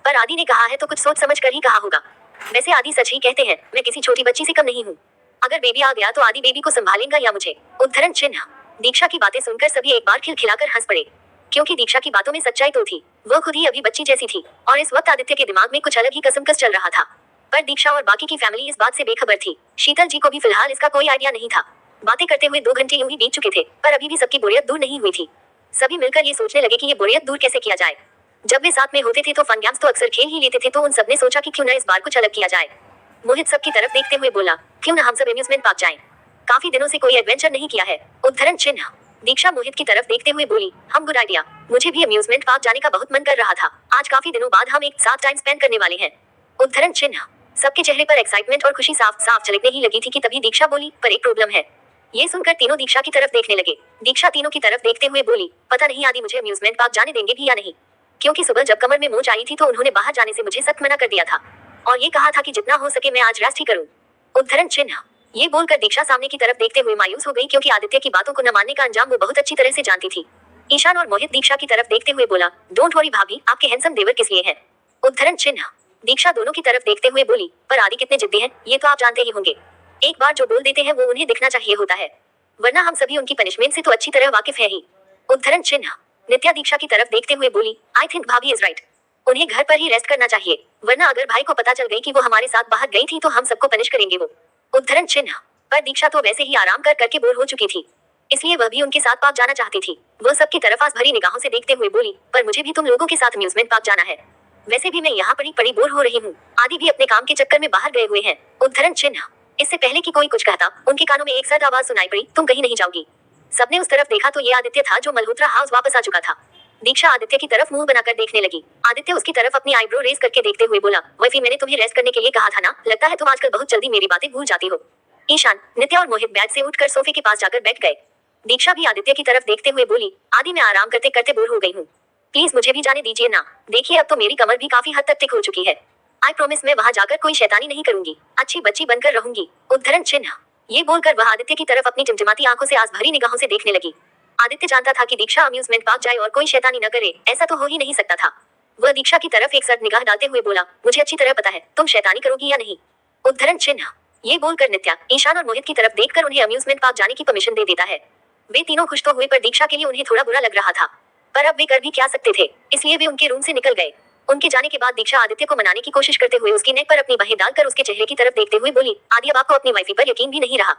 A: पर आदि ने कहा है तो कुछ सोच समझ कर ही कहा होगा। वैसे आदि सच ही कहते हैं, मैं किसी छोटी बच्ची से कम नहीं हूँ, अगर बेबी आ गया तो आदि बेबी को संभालेगा या मुझे। उद्धरण चिन्ह। दीक्षा की बातें सुनकर सभी एक बार खिलखिलाकर हंस पड़े, क्योंकि दीक्षा की बातों में सच्चाई तो थी, वो खुद ही अभी बच्ची जैसी थी, और इस वक्त आदित्य के दिमाग में कुछ अलग ही कसमकस चल रहा था। पर दीक्षा और बाकी की फैमिली इस बात से बेखबर थी। शीतल जी को भी फिलहाल इसका कोई आइडिया नहीं था। बातें करते हुए 2 घंटे यूं ही बीत चुके थे, पर अभी भी सबकी बोरियत दूर नहीं हुई थी। सभी मिलकर ये सोचने लगे कि ये बोरियत दूर कैसे किया जाए। जब वे साथ में होते थे तो फन गेम्स तो अक्सर खेल ही लेते थे, तो उन सबने सोचा कि क्यों न इस बार कुछ अलग किया जाए। मोहित सबकी तरफ देखते हुए बोला, क्यों न हम सब एम्यूजमेंट पार्क जाएं। काफी दिनों से कोई एडवेंचर नहीं किया है। उद्धरण चिन्ह। दीक्षा मोहित की तरफ देखते हुए बोली, हम गुड आइडिया। मुझे भी अम्यूजमेंट पार्क जाने का बहुत मन कर रहा था। आज काफी दिनों बाद हम एक साथ टाइम स्पेंड करने वाले हैं। उद्धरण चिन्ह। सबके चेहरे पर एक्साइटमेंट और खुशी साफ साफ झलकने ही लगी थी कि तभी दीक्षा बोली, पर एक प्रॉब्लम है। ये सुनकर तीनों दीक्षा की तरफ देखने लगे। दीक्षा तीनों की तरफ देखते हुए बोली, पता नहीं आदि मुझे अम्यूजमेंट पार्क जाने देंगे भी या नहीं, क्योंकि सुबह जब कमर में मोच आई थी तो उन्होंने बाहर जाने से मुझे सख्त मना कर दिया था और ये कहा था कि जितना हो सके मैं आज रेस्ट ही करूं। उद्धरण चिन्ह। ये बोलकर दीक्षा सामने की तरफ देखते हुए मायूस हो गई, क्योंकि आदित्य की बातों को न मानने का अंजाम वो बहुत अच्छी तरह से जानती थी। ईशान और मोहित दीक्षा की तरफ देखते हुए बोला, डोंट वरी भाभी, आपके हैंडसम देवर किस लिए हैं। उद्धरण चिन्ह। दीक्षा दोनों की तरफ देखते हुए बोली, पर आदि कितने जिद्दी हैं, ये तो आप जानते ही होंगे। एक बार जो बोल देते हैं वो उन्हें दिखना चाहिए होता है, वरना हम सभी उनकी पनिशमेंट से तो अच्छी तरह वाकिफ है ही। उद्धरण चिन्ह। नित्या दीक्षा की तरफ देखते हुए बोली, आई थिंक भाभी इज राइट। उन्हें घर पर ही रेस्ट करना चाहिए, वरना अगर भाई को पता चल गई कि वो हमारे साथ बाहर गई थी तो हम सबको पनिश करेंगे वो। उद्धरण चिन्ह। पर दीक्षा तो वैसे ही आराम कर करके बोर हो चुकी थी, इसलिए वह भी उनके साथ पार्क जाना चाहती थी। वह सबकी तरफ आस भरी निगाहों से देखते हुए बोली, पर मुझे भी तुम लोगों के साथ अम्यूजमेंट पार्क जाना है। वैसे भी मैं यहाँ पड़ी पड़ी बोर हो रही हूँ। आदि भी अपने काम के चक्कर में बाहर गए हुए हैं। उद्धरण चिन्ह। इससे पहले कि कोई कुछ कहता, उनके कानों में एक साथ आवाज सुनाई पड़ी, तुम कहीं नहीं जाओगी। सबने उस तरफ देखा तो ये आदित्य था जो मल्होत्रा हाउस वापस आ चुका था। दीक्षा आदित्य की तरफ मुंह बनाकर देखने लगी। आदित्य उसकी तरफ अपनी आईब्रो रेज करके देखते हुए बोला, वैसे मैंने तुम्हें रेस्ट करने के लिए कहा था ना, लगता है तुम आजकल बहुत जल्दी मेरी बातें भूल जाती हो। ईशान, नित्या और मोहित बेड से उठकर सोफे के पास जाकर बैठ गए। दीक्षा भी आदित्य की तरफ देखते हुए बोली, आदि मैं आराम करते करते बोर हो गई हूँ, प्लीज मुझे भी जाने दीजिए ना। देखिए अब तो मेरी कमर भी काफी हद तक थिक हो चुकी है। आई प्रॉमिस मैं वहाँ जाकर कोई शैतानी नहीं करूंगी, अच्छी बच्ची बनकर रहूंगी। उद्धरण चिन्ह। ये बोलकर वह आदित्य की तरफ अपनी टिमटिमाती आंखों से आस भरी निगाहों से देखने लगी। आदित्य जानता था कि दीक्षा अम्यूजमेंट पार्क जाए और कोई शैतानी न करे, ऐसा तो हो ही नहीं सकता था। वह दीक्षा की तरफ एक साथ निगाह डालते हुए बोला, मुझे अच्छी तरह पता है तुम शैतानी करोगी या नहीं। उद्धरण चिन्ह। ये बोलकर नित्या, ईशान और मोहित की तरफ देखकर उन्हें अम्यूजमेंट पार्क जाने की परमिशन दे देता है। वे तीनों खुश तो हुए, पर दीक्षा के लिए उन्हें थोड़ा बुरा लग रहा था, पर अब वे कर भी क्या सकते थे, इसलिए वे उनके रूम से निकल गए। उनके जाने के बाद दीक्षा आदित्य को मनाने की कोशिश करते हुए उसकी नेक पर अपनी बाहें डालकर उसके चेहरे की तरफ देखते हुए बोली, आदि अब आपको अपनी वाइफी पर यकीन भी नहीं रहा।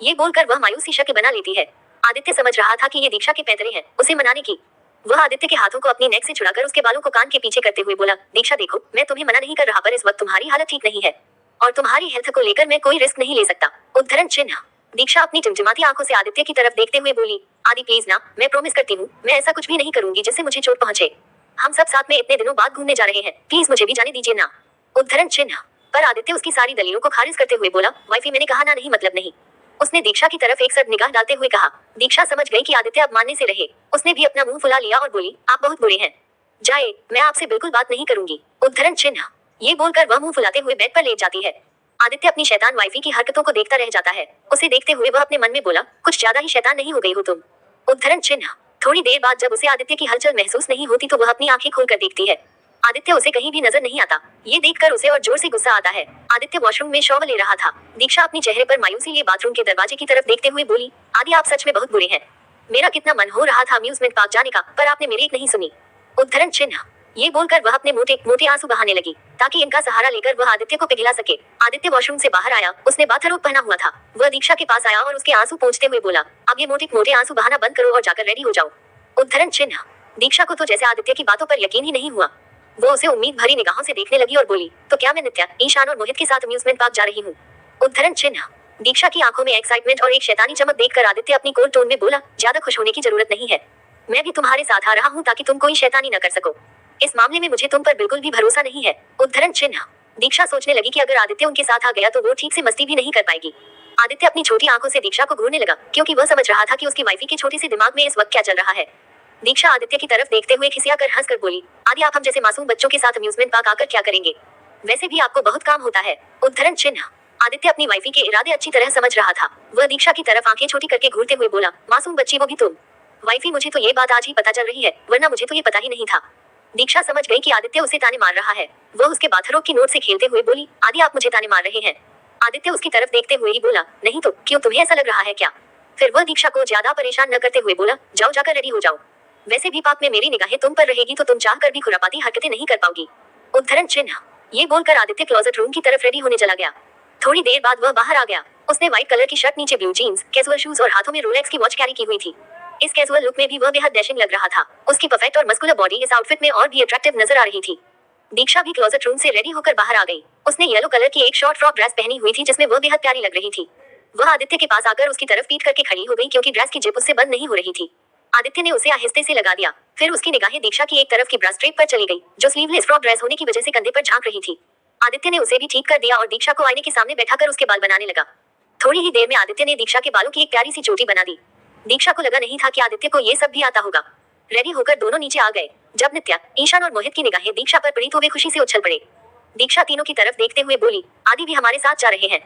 A: ये बोलकर वह मायूसी शक्ल बना लेती है। आदित्य समझ रहा था कि ये दीक्षा के पैतरे हैं उसे मनाने की। वह आदित्य के हाथों को अपनी नेक से छुड़ाकर उसके बालों को कान के पीछे करते हुए बोला, दीक्षा देखो, मैं तुम्हें मना नहीं कर रहा, पर इस वक्त तुम्हारी हालत ठीक नहीं है और तुम्हारी हेल्थ को लेकर मैं कोई रिस्क नहीं ले सकता। उद्धरण चिन्ह। दीक्षा अपनी टिमटिमाती आंखों से आदित्य की तरफ देखते हुए बोली, आदि प्लीज ना, मैं प्रॉमिस करती हूँ मैं ऐसा कुछ भी नहीं करूंगी जिससे मुझे चोट पहुंचे। हम सब साथ में इतने दिनों बाद घूमने जा रहे हैं, प्लीज मुझे भी जाने दीजिए ना। उद्धरण चिन्ह। पर आदित्य उसकी सारी दलीलों को खारिज करते हुए बोला, वाइफी मैंने कहा ना, नहीं मतलब नहीं। उसने दीक्षा की तरफ एक साथ निगाह डालते हुए कहा। दीक्षा समझ गई कि आदित्य अब मानने से रहे। उसने भी अपना मुंह फुला लिया और बोली, आप बहुत बुरे हैं, जाए, मैं आपसे बिल्कुल बात नहीं करूंगी। उद्धरण चिन्ह। ये बोलकर वह मुंह फुलाते हुए बेड पर लेट जाती है। आदित्य अपनी शैतान वाइफी की हरकतों को देखता रह जाता है। उसे देखते हुए वह अपने मन में बोला, कुछ ज्यादा ही शैतान नहीं हो गई हो तुम। उद्धरण चिन्ह। थोड़ी देर बाद जब उसे आदित्य की हलचल महसूस नहीं होती तो वह अपनी आंखें खोलकर देखती है। आदित्य उसे कहीं भी नजर नहीं आता। ये देखकर उसे और जोर से गुस्सा आता है। आदित्य वॉशरूम में शॉवर ले रहा था। दीक्षा अपने चेहरे पर मायूसी लिए बाथरूम के दरवाजे की तरफ देखते हुए बोली, आदि आप सच में बहुत बुरे हैं। मेरा कितना मन हो रहा था अम्यूजमेंट पार्क जाने का, पर आपने मेरी एक नहीं सुनी। उद्धरण चिन्ह। ये बोलकर वह अपने मोटे मोटे आंसू बहाने लगी ताकि इनका सहारा लेकर वह आदित्य को पिघला सके। आदित्य वॉशरूम से बाहर आया। उसने बाथरोब पहना हुआ था। वह दीक्षा के पास आया और उसके आंसू पोंछते हुए बोला, अब ये मोटे मोटे आंसू बहाना बंद करो और जाकर रेडी हो जाओ। उद्धरण चिन्ह। दीक्षा को तो जैसे आदित्य की बातों पर यकीन ही नहीं हुआ। वो उसे उम्मीद भरी निगाहों से देखने लगी और बोली, तो क्या मैं नित्या, ईशान और मोहित के साथ अम्यूजमेंट पार्क जा रही हूँ। उद्धरण चिन्ह। दीक्षा की आंखों में एक्साइटमेंट और एक शैतानी चमक देखकर आदित्य अपनी कोल्ड टोन में बोला, ज्यादा खुश होने की जरूरत नहीं है, मैं भी तुम्हारे साथ आ रहा हूँ ताकि तुम कोई शैतानी न कर सको। इस मामले में मुझे तुम पर बिल्कुल भी भरोसा नहीं है। उद्धरण चिन्ह। दीक्षा सोचने लगी कि अगर आदित्य उनके साथ आ गया तो वो ठीक से मस्ती भी नहीं कर पाएगी। आदित्य अपनी छोटी आंखों से दीक्षा को घूरने लगा, क्योंकि वह समझ रहा था कि उसकी वाइफी के छोटे से दिमाग में इस वक्त क्या चल रहा है। दीक्षा आदित्य की तरफ देखते हुए खिसियाकर हंसकर बोली, आदि आप हम जैसे मासूम बच्चों के साथ अम्यूजमेंट पार्क आकर क्या करेंगे, वैसे भी आपको बहुत काम होता है। उद्धरण चिन्ह। आदित्य अपनी वाइफी के इरादे अच्छी तरह समझ रहा था। वह दीक्षा की तरफ आंखें छोटी करके घूरते हुए बोला, मासूम बच्ची वो भी तुम। वाइफी मुझे तो ये बात आज ही पता चल रही है, वरना मुझे तो ये पता ही नहीं था। दीक्षा समझ गई कि आदित्य उसे ताने मार रहा है। वह उसके बाथरोब की नोट से खेलते हुए बोली, आदि आप मुझे ताने मार रहे हैं। आदित्य उसकी तरफ देखते हुए ही बोला, नहीं तो क्यों, तुम्हें ऐसा लग रहा है क्या। फिर वह दीक्षा को ज्यादा परेशान न करते हुए बोला, जाओ जाकर रेडी हो जाओ, वैसे भी पार्क में मेरी निगाहें तुम पर रहेगी तो तुम चाह कर भी खुरापाती हरकतें नहीं कर पाओगी। उद्धरण चिन्ह। ये बोलकर आदित्य क्लोजेट रूम की तरफ रेडी होने चला गया। थोड़ी देर बाद वह बाहर आ गया। उसने व्हाइट कलर की शर्ट, नीचे ब्लू जीन्स, कैजुअल शूज और हाथों में रोलेक्स की वॉच कैरी की हुई थी। इस कैजुअल लुक में भी वह बेहद डैशिंग लग रहा था। उसकी परफेक्ट और मस्कुलर बॉडी इस आउटफिट में और भी अट्रैक्टिव नजर आ रही थी। दीक्षा भी क्लोजेट रूम से रेडी होकर बाहर आ गई। उसने येलो कलर की एक शॉर्ट फ्रॉक ड्रेस पहनी हुई थी जिसमें वह बेहद प्यारी लग रही थी। वह आदित्य के पास आकर उसकी तरफ पीट करके खड़ी हो गई क्योंकि ड्रेस की जिप उससे बंद नहीं हो रही थी। आदित्य ने उसे आहिस्ते से लगा दिया। फिर उसकी निगाहें दीक्षा की एक तरफ की ब्रा स्ट्रेप पर चली गई, जो स्लीवलेस फ्रॉक ड्रेस होने की वजह से कंधे पर झांक रही थी। आदित्य ने उसे भी ठीक कर दिया और दीक्षा को आईने के सामने बैठाकर उसके बाल बनाने लगा। थोड़ी ही देर में आदित्य ने दीक्षा के बालों की एक प्यारी सी चोटी बना दी। दीक्षा को लगा नहीं था कि आदित्य को ये सब भी आता होगा। रेडी होकर दोनों नीचे आ गए। जब नित्या, ईशान और मोहित की निगाहें दीक्षा पर पड़ी तो वे खुशी से उछल पड़े। दीक्षा तीनों की तरफ देखते हुए बोली, आदि भी हमारे साथ जा रहे हैं।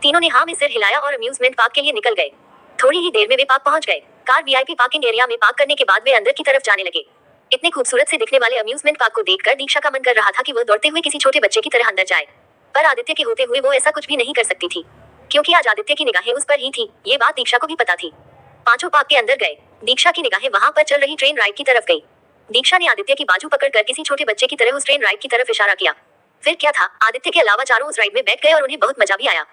A: तीनों ने हाँ में सिर हिलाया और अम्यूजमेंट पार्क के लिए निकल गए। थोड़ी ही देर में वे पार्क पहुंच गए। कार वीआईपी पार्किंग एरिया में पार्क करने के बाद वे अंदर की तरफ जाने लगे। इतने खूबसूरत से दिखने वाले अम्यूजमेंट पार्क को देखकर दीक्षा का मन कर रहा था कि वह दौड़ते हुए किसी छोटे बच्चे की तरह अंदर जाए, पर आदित्य के होते हुए वो ऐसा कुछ भी नहीं कर सकती थी, क्योंकि आज आदित्य की निगाहें उस पर ही थी। ये बात दीक्षा को भी पता थी। पांचों पार्क के अंदर गए। दीक्षा की निगाहें वहां पर चल रही ट्रेन राइड की तरफ गई। दीक्षा ने आदित्य की बाजू पकड़कर किसी छोटे बच्चे की तरह उस ट्रेन राइड की तरफ इशारा किया। फिर क्या था, आदित्य के अलावा चारों उस राइड में बैठ गए और उन्हें बहुत मजा भी आया।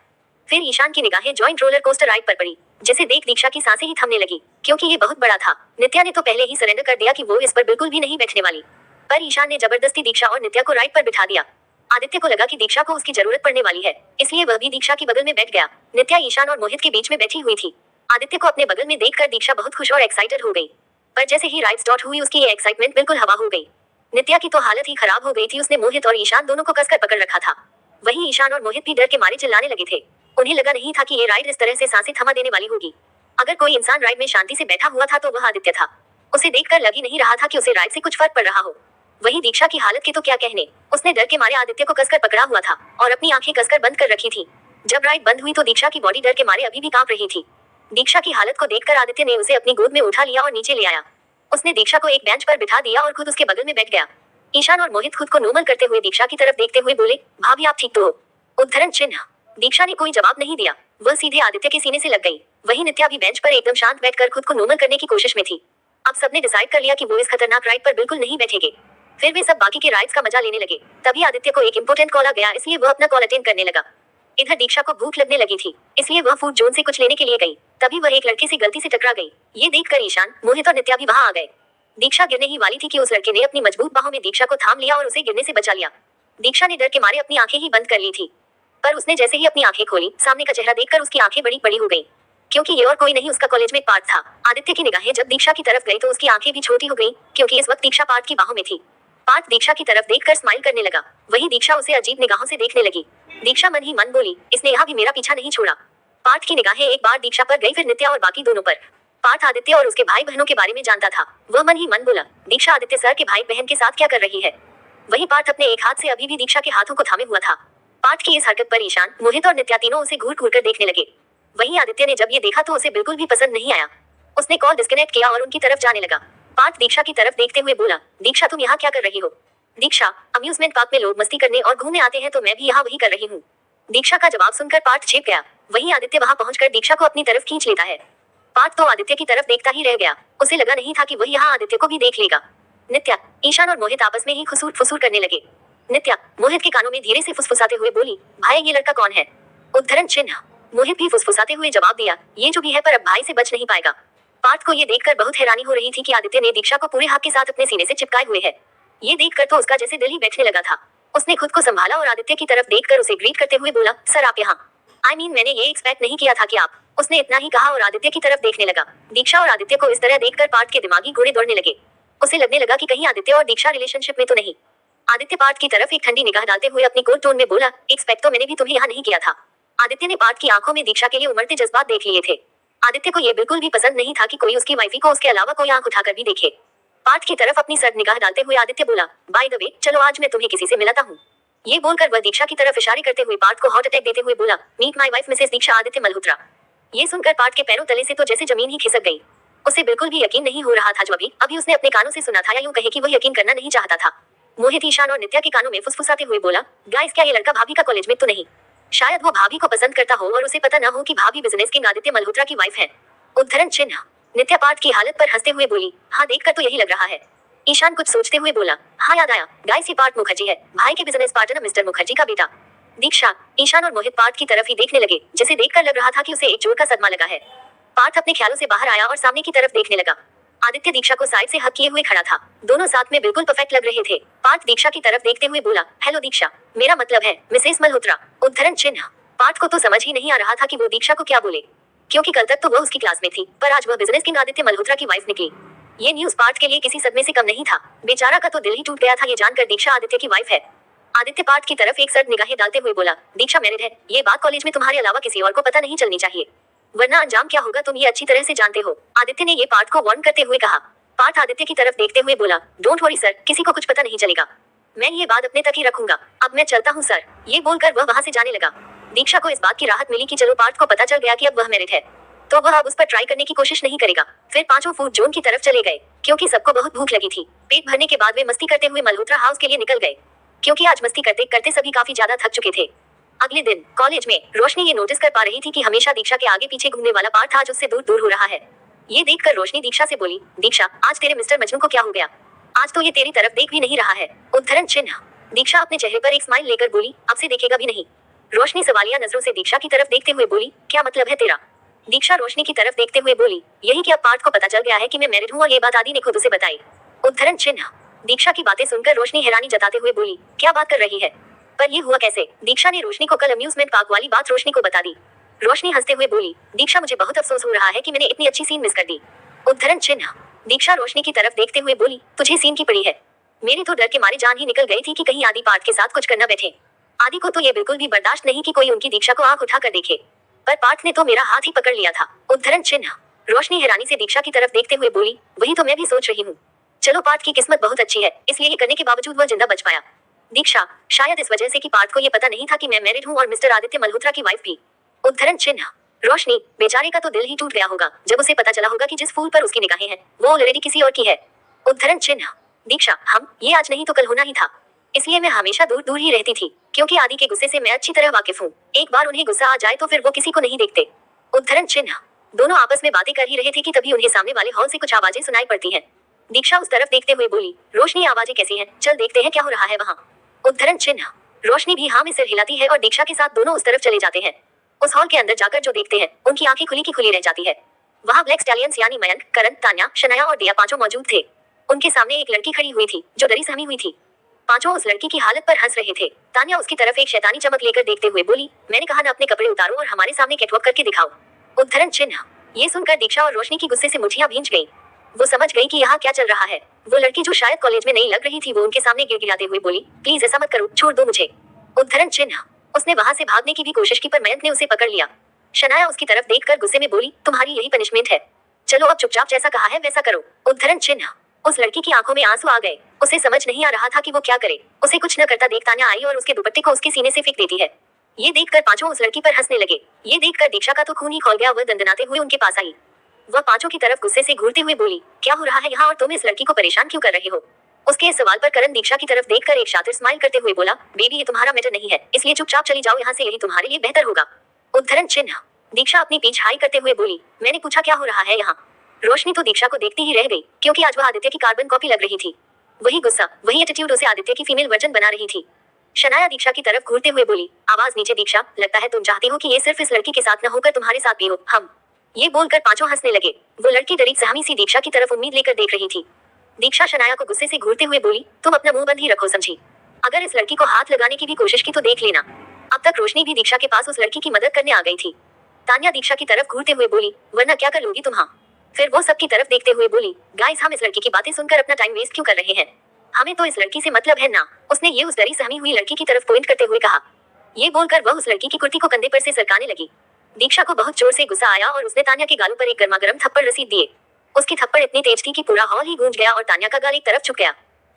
A: फिर ईशान की निगाहें जॉइंट रोलर कोस्टर राइड पर पड़ी, जिसे देख दीक्षा की सांसें ही थमने लगी, क्योंकि ये बहुत बड़ा था। नित्या ने तो पहले ही सरेंडर कर दिया कि वो इस पर बिल्कुल भी नहीं बैठने वाली, पर ईशान ने जबरदस्ती दीक्षा और नित्या को राइड पर बिठा दिया। आदित्य को लगा कि दीक्षा को उसकी जरूरत पड़ने वाली है, इसलिए वह भी दीक्षा की बगल में बैठ गया। नित्या ईशान और मोहित के बीच में बैठी हुई थी। आदित्य को अपने बगल में देखकर दीक्षा बहुत खुश और एक्साइटेड हो गई, पर जैसे ही राइड स्टार्ट हुई उसकी ये एक्साइटमेंट बिल्कुल हवा हो गई। नित्या की तो हालत ही खराब हो गई थी। उसने मोहित और ईशान दोनों को कसकर पकड़ रखा था। वहीं ईशान और मोहित भी डर के मारे चिल्लाने लगे थे। उन्हें लगा नहीं था कि ये राइड इस तरह से सांसें थमा देने वाली होगी। अगर कोई इंसान राइड में शांति से बैठा हुआ था तो वह आदित्य था। उसे देखकर लग ही नहीं रहा था कि उसे राइड से कुछ फर्क पड़ रहा हो। वहीं दीक्षा की हालत के तो क्या कहने। उसने डर के मारे आदित्य को कसकर पकड़ा हुआ था और अपनी आंखें कसकर बंद कर रखी थी। जब राइड बंद हुई तो दीक्षा की बॉडी डर के मारे अभी भी कांप रही थी। दीक्षा की हालत को देखकर आदित्य ने उसे अपनी गोद में उठा लिया और नीचे ले आया। उसने दीक्षा को एक बेंच पर बिठा दिया और खुद उसके बगल में बैठ गया। ईशान और मोहित खुद को नॉर्मल करते हुए दीक्षा की तरफ देखते हुए बोले, भाभी आप ठीक तो हो? उद्धरण चिन्ह। दीक्षा ने कोई जवाब नहीं दिया। वह सीधे आदित्य के सीने से लग गई। वहीं नित्या भी बेंच पर एकदम शांत बैठकर खुद को नॉर्मल करने की कोशिश में थी। अब सबने डिसाइड कर लिया कि वो इस खतरनाक राइड पर बिल्कुल नहीं बैठेंगे। फिर वे सब बाकी के राइड्स का मजा लेने लगे। तभी आदित्य को एक इम्पोर्टेंट कॉल आ गया, इसलिए वह अपना कॉल अटेंड करने लगा। इधर दीक्षा को भूख लगने लगी थी, इसलिए वह फूड जोन से कुछ लेने के लिए गई। तभी वह एक लड़के से गलती से टकरा गई। ये देखकर ईशान, मोहित और नित्या भी वहां आ गए। दीक्षा गिरने ही वाली थी कि उस लड़के ने अपनी मजबूत बाहों में दीक्षा को थाम लिया और उसे गिरने से बचा लिया। दीक्षा ने डर के मारे अपनी आंखें ही बंद कर ली थी, पर उसने जैसे ही अपनी आंखें खोली, सामने का चेहरा देखकर उसकी आंखें बड़ी बड़ी हो गई, क्योंकि ये और कोई नहीं उसका कॉलेज में पार्थ था। आदित्य की निगाहें जब दीक्षा की तरफ गई तो उसकी आंखें भी छोटी हो गई, क्योंकि इस वक्त दीक्षा पार्थ की बाहों में थी। पार्थ दीक्षा की तरफ देखकर स्माइल करने लगा। वहीं दीक्षा उसे अजीब निगाहों से देखने लगी। दीक्षा मन ही मन बोली, इसने यहाँ भी मेरा पीछा नहीं छोड़ा। पार्थ की निगाहें एक बार दीक्षा पर गई, फिर नित्या और बाकी दोनों पर। पार्थ आदित्य और उसके भाई बहनों के बारे में जानता था। वह मन ही मन बोला, दीक्षा आदित्य सर के भाई बहन के साथ क्या कर रही है? वहीं पार्थ अपने एक हाथ से अभी भी दीक्षा के हाथों को थामे हुआ था। पार्थ की इस हरकत पर ईशान, मोहित और नित्या तीनों उसे घूर घूर कर देखने लगे। वहीं आदित्य ने जब ये देखा तो उसे बिल्कुल भी पसंद नहीं आया। उसने कॉल डिस्कनेक्ट किया और उनकी तरफ जाने लगा। पार्थ दीक्षा की तरफ देखते हुए बोला, दीक्षा तुम यहाँ क्या कर रही हो? दीक्षा, अम्यूजमेंट पार्क में लोग मस्ती करने और घूमने आते हैं तो मैं भी यहाँ वही कर रही हूँ। दीक्षा का जवाब सुनकर पार्थ छिप गया। वहीं आदित्य वहां पहुंचकर दीक्षा को अपनी तरफ खींच लेता है। पार्थ तो आदित्य की तरफ देखता ही रह गया। उसे लगा नहीं था कि वह यहाँ आदित्य को भी देख लेगा। नित्या, ईशान और मोहित आपस में ही खुसूर फुसूर करने लगे। नित्या मोहित के कानों में धीरे से फुसफुसाते हुए बोली, भाई ये लड़का कौन है? उद्धरण चिन्ह। मोहित भी फुसफुसाते हुए जवाब दिया, ये जो भी है पर अब भाई से बच नहीं पाएगा। पार्थ को ये देखकर बहुत हैरानी हो रही थी कि आदित्य ने दीक्षा को पूरे हाथ के साथ अपने सीने से चिपकाए हुए है। ये देखकर तो उसका जैसे दिल ही बैठने लगा था। उसने खुद को संभाला और आदित्य की तरफ देखकर उसे ग्रीट करते हुए बोला, सर आप यहाँ? मैंने ये एक्सपेक्ट नहीं किया था कि आप। उसने इतना ही कहा और आदित्य की तरफ देखने लगा। दीक्षा और आदित्य को इस तरह देखकर पार्थ के दिमागी घोड़े दौड़ने लगे। उसे लगने लगा कि कहीं आदित्य और दीक्षा रिलेशनशिप में तो नहीं। आदित्य पार्थ की तरफ एक ठंडी निगाह डालते हुए अपनी कोल्ड टोन में बोला, एक्सपेक्ट तो मैंने भी तुम्हें यहाँ नहीं किया था। आदित्य ने पार्थ की आंखों में दीक्षा के लिए उमड़ते जज्बात देख लिए थे। आदित्य को ये बिल्कुल भी पसंद नहीं था कि कोई उसकी वाइफी को उसके अलावा कोई आंख उठाकर भी देखे। पार्थ की तरफ अपनी सर्द निगाह डालते हुए आदित्य बोला, बाय द वे चलो आज मैं तुम्हें किसी से मिलाता हूँ। ये बोलकर वह दीक्षा की तरफ इशारे करते हुए पार्थ को हार्ट अटैक देते हुए बोला, मीट माय वाइफ मिसेस दीक्षा आदित्य मल्होत्रा। ये सुनकर पार्थ के पैरों तले से तो जैसे जमीन ही खिसक गई। उसे बिल्कुल भी यकीन नहीं हो रहा था जो अभी उसने अपने कानों से सुना था, या यूं कहे कि वह यकीन करना नहीं चाहता था। मोहित ईशान और नित्या के कानों में फुसफुसाते हुए बोला, गाइस क्या ये लड़का भाभी का कॉलेज में तो नहीं? शायद वो भाभी को पसंद करता हो और उसे पता न हो कि भाभी बिजनेस किंग आदित्य मल्होत्रा की वाइफ है। उद्धरण चिन्ह। नित्या पार्थ की हालत पर हंसते हुए बोली, हाँ देखकर तो यही लग रहा है। ईशान कुछ सोचते हुए बोला, हाँ याद आया, गाइस ये पार्थ मुखर्जी है, भाई के बिजनेस पार्टनर मिस्टर मुखर्जी का बेटा। दीक्षा, ईशान और मोहित पार्थ की तरफ ही देखने लगे, जिसे देखकर लग रहा था कि उसे एक जोर का सदमा लगा है। पार्थ अपने ख्यालों से बाहर आया और सामने की तरफ देखने लगा। आदित्य दीक्षा को साइड से हक किए हुए खड़ा था। दोनों साथ में बिल्कुल परफेक्ट लग रहे थे। पार्थ दीक्षा की तरफ देखते हुए बोला, हेलो दीक्षा, मेरा मतलब है मिसेस मल्होत्रा। उद्धरण चिन्ह। पार्थ को तो समझ ही नहीं आ रहा था कि वो दीक्षा को क्या बोले, क्योंकि कल तक तो वह उसकी क्लास में थी, पर आज वह बिजनेस किंग आदित्य मल्होत्रा की वाइफ निकली। ये न्यूज पार्थ के लिए किसी सदमे से कम नहीं था। बेचारा का तो दिल ही टूट गया था ये जानकर दीक्षा आदित्य की वाइफ है। आदित्य पार्थ की तरफ एक सर्द निगाहें डालते हुए बोला, दीक्षा मैरिड है, ये बात कॉलेज में तुम्हारे अलावा किसी और को पता नहीं चलनी चाहिए, वरना अंजाम क्या होगा तुम ये अच्छी तरह से जानते हो। आदित्य ने ये पार्थ को वार्न करते हुए कहा। पार्थ आदित्य की तरफ देखते हुए बोला, डोंट वरी सर, किसी को कुछ पता नहीं चलेगा, मैं ये बात अपने तक ही रखूंगा, अब मैं चलता हूँ सर। ये बोलकर वह वहाँ से जाने लगा। दीक्षा को इस बात की राहत मिली कि चलो पार्थ को पता चल गया कि अब वह मैरिड है, तो वह अब उस पर ट्राई करने की कोशिश नहीं करेगा। फिर पांचों फूड जोन की तरफ चले गए, क्योंकि सबको बहुत भूख लगी थी। पेट भरने के बाद वे मस्ती करते हुए मल्होत्रा हाउस के लिए निकल गए, क्योंकि आज मस्ती करते करते सभी काफी ज्यादा थक चुके थे। अगले दिन कॉलेज में रोशनी ये नोटिस कर पा रही थी कि हमेशा दीक्षा के आगे पीछे घूमने वाला पार्थ आज उससे दूर दूर हो रहा है। ये देखकर रोशनी दीक्षा से बोली, दीक्षा आज तेरे मिस्टर मजनू को क्या हो गया, आज तो ये तेरी तरफ देख भी नहीं रहा है। उद्धरण चिन्ह। दीक्षा अपने चेहरे पर एक स्माइल लेकर बोली, अब से देखेगा भी नहीं। रोशनी सवालिया नजरों से दीक्षा की तरफ देखते हुए बोली, क्या मतलब है तेरा। दीक्षा रोशनी की तरफ देखते हुए बोली, यही कि अब पार्थ को पता चल गया है कि मैं मैरिड हूँ और ये बात आदि ने खुद उसे बताई। उद्धरण चिन्ह। दीक्षा की बातें सुनकर रोशनी हैरानी जताते हुए बोली, क्या बात कर रही है, पर ये हुआ कैसे। दीक्षा ने रोशनी को कल अम्यूजमेंट पार्क वाली बात रोशनी को बता दी। रोशनी हंसते हुए बोली, दीक्षा मुझे बहुत अफसोस हो रहा है कि मैंने इतनी अच्छी सीन मिस कर दी। उद्धरण चिन्ह। दीक्षा रोशनी की तरफ देखते हुए बोली, तुझे सीन की पड़ी है, मेरी तो डर के मारे जान ही निकल गई थी कि कहीं आदि पार्थ के साथ कुछ करना बैठे। आदि को तो ये बिल्कुल भी बर्दाश्त नहीं कि कोई उनकी दीक्षा को आंख उठा कर देखे, पर पार्थ ने तो मेरा हाथ ही पकड़ लिया था। उद्धरण चिन्ह। रोशनी हैरानी से दीक्षा की तरफ देखते हुए बोली, वही तो मैं भी सोच रही हूँ। चलो पार्थ की किस्मत बहुत अच्छी है, इसलिए ये करने के बावजूद वह जिंदा बच पाया। दीक्षा, शायद इस वजह से कि पार्थ को ये पता नहीं था कि मैं मैरिड हूँ और मिस्टर आदित्य मल्होत्रा की वाइफ भी। उद्धरण चिन्ह। रोशनी, बेचारे का तो दिल ही टूट गया होगा जब उसे पता चला होगा कि जिस फूल पर उसकी निगाहें हैं वो ऑलरेडी किसी और की है। उद्धरण चिन्ह। दीक्षा, हम ये आज नहीं तो कल होना ही था, इसलिए मैं हमेशा दूर दूर ही रहती थी, क्योंकि आदि के गुस्से से मैं अच्छी तरह वाकिफ हूँ। एक बार उन्हें गुस्सा आ जाए तो फिर वो किसी को नहीं देखते। उद्धरण चिन्ह। दोनों आपस में बातें कर ही रहे थे कि तभी उन्हें सामने वाले हॉल से कुछ आवाजें सुनाई पड़ती हैं। दीक्षा उस तरफ देखते हुए बोली, रोशनी आवाजें कैसी हैं, चल देखते हैं क्या हो रहा है वहाँ। उद्धरण चिन्ह। रोशनी भी हाँ में सिर हिलाती है और दीक्षा के साथ दोनों उस तरफ चले जाते हैं। उस हॉल के अंदर जाकर जो देखते हैं उनकी आंखें खुली की खुली रह जाती है। वहाँ ब्लैक स्टैलियंस यानी मयंक, करण, तान्या, शनाया और दिया पांचों मौजूद थे। उनके सामने एक लड़की खड़ी हुई थी जो डरी सहमी हुई थी। पांचों उस लड़की की हालत पर हंस रहे थे। तान्या उसकी तरफ एक शैतानी चमक लेकर देखते हुए बोली, मैंने कहा ना अपने कपड़े उतारो और हमारे सामने कैटवॉक करके दिखाओ। उद्धरण चिन्ह। ये सुनकर दीक्षा और रोशनी की गुस्से से मुठियां भींच गईं। वो समझ गई कि यहाँ क्या चल रहा है। वो लड़की जो शायद कॉलेज में नहीं लग रही थी वो उनके सामने गिड़गिड़ाते हुए बोली, प्लीज ऐसा मत करो, छोड़ दो मुझे। उद्धरण चिन्ह। उसने वहां से भागने की भी कोशिश की पर मयंक ने उसे पकड़ लिया। शनाया उसकी तरफ देखकर गुस्से में बोली, तुम्हारी यही पनिशमेंट है, चलो अब चुपचाप जैसा कहा है वैसा करो। उद्धरण चिन्ह। उस लड़की की आंखों में आंसू आ गए। उसे समझ नहीं आ रहा था कि वो क्या करे। उसे कुछ न करता देख तान्या आई और उसके दुपट्टे को उसके सीने से फेंक देती है। ये देखकर पांचों उस लड़की पर हंसने लगे। ये देखकर दीक्षा का तो खून ही खौल गया। वह दंदनाते हुए उनके पास आई। वह पांचों की तरफ गुस्से से घूरते हुए बोली, क्या हो रहा है यहाँ और तुम इस लड़की को परेशान क्यों कर रहे हो। उसके इस सवाल पर करण दीक्षा की तरफ देखकर एक शातिर स्माइल करते हुए बोला, बेबी ये तुम्हारा मैटर नहीं है, इसलिए चुपचाप चली जाओ यहाँ से, यही तुम्हारे लिए बेहतर होगा। उद्धरण चिन्ह। दीक्षा अपनी पीठ हाई करते हुए बोली, मैंने पूछा क्या हो रहा है यहाँ। रोशनी तो दीक्षा को देखती ही रह गई, क्योंकि आज वह आदित्य की कार्बन कॉपी लग रही थी। वही गुस्सा, वही एटीट्यूड उसे आदित्य की फीमेल वर्जन बना रही थी। शनाया दीक्षा की तरफ घूरते हुए बोली, आवाज नीचे दीक्षा, लगता है तुम चाहती हो कि ये सिर्फ इस लड़की के साथ न होकर तुम्हारे साथ भी हो। हम। ये बोलकर पांचों हंसने लगे। वो लड़की डरी सहमी सी दीक्षा की तरफ उम्मीद लेकर देख रही थी। दीक्षा शनाया को गुस्से से घूरते हुए बोली, तुम अपना मुंह बंद ही रखो समझी, अगर इस लड़की को हाथ लगाने की भी कोशिश की तो देख लेना। अब तक रोशनी भी दीक्षा के पास उस लड़की की मदद करने आ गई थी। तान्या दीक्षा की तरफ घूरते हुए बोली, वरना क्या कर लूंगी तुम। हाँ। फिर वो सबकी तरफ देखते हुए बोली, गाइस हम इस लड़की की बातें सुनकर अपना टाइम वेस्ट क्यों कर रहे हैं, हमें तो इस लड़की से मतलब है ना। उसने ये उस डरी सहमी हुई लड़की की तरफ पॉइंट करते हुए कहा। ये बोलकर वह उस लड़की की कुर्ती को कंधे पर से सरकाने लगी। दीक्षा को बहुत जोर से गुस्सा आया और उसने तान्या के गालों पर एक गर्मागर्म थप्पड़ रसीद दिए। उसकी थप्पड़ इतनी तेज थी कि पूरा हॉल ही गूंज गया और तान्या का गाल एक तरफ झुक गया।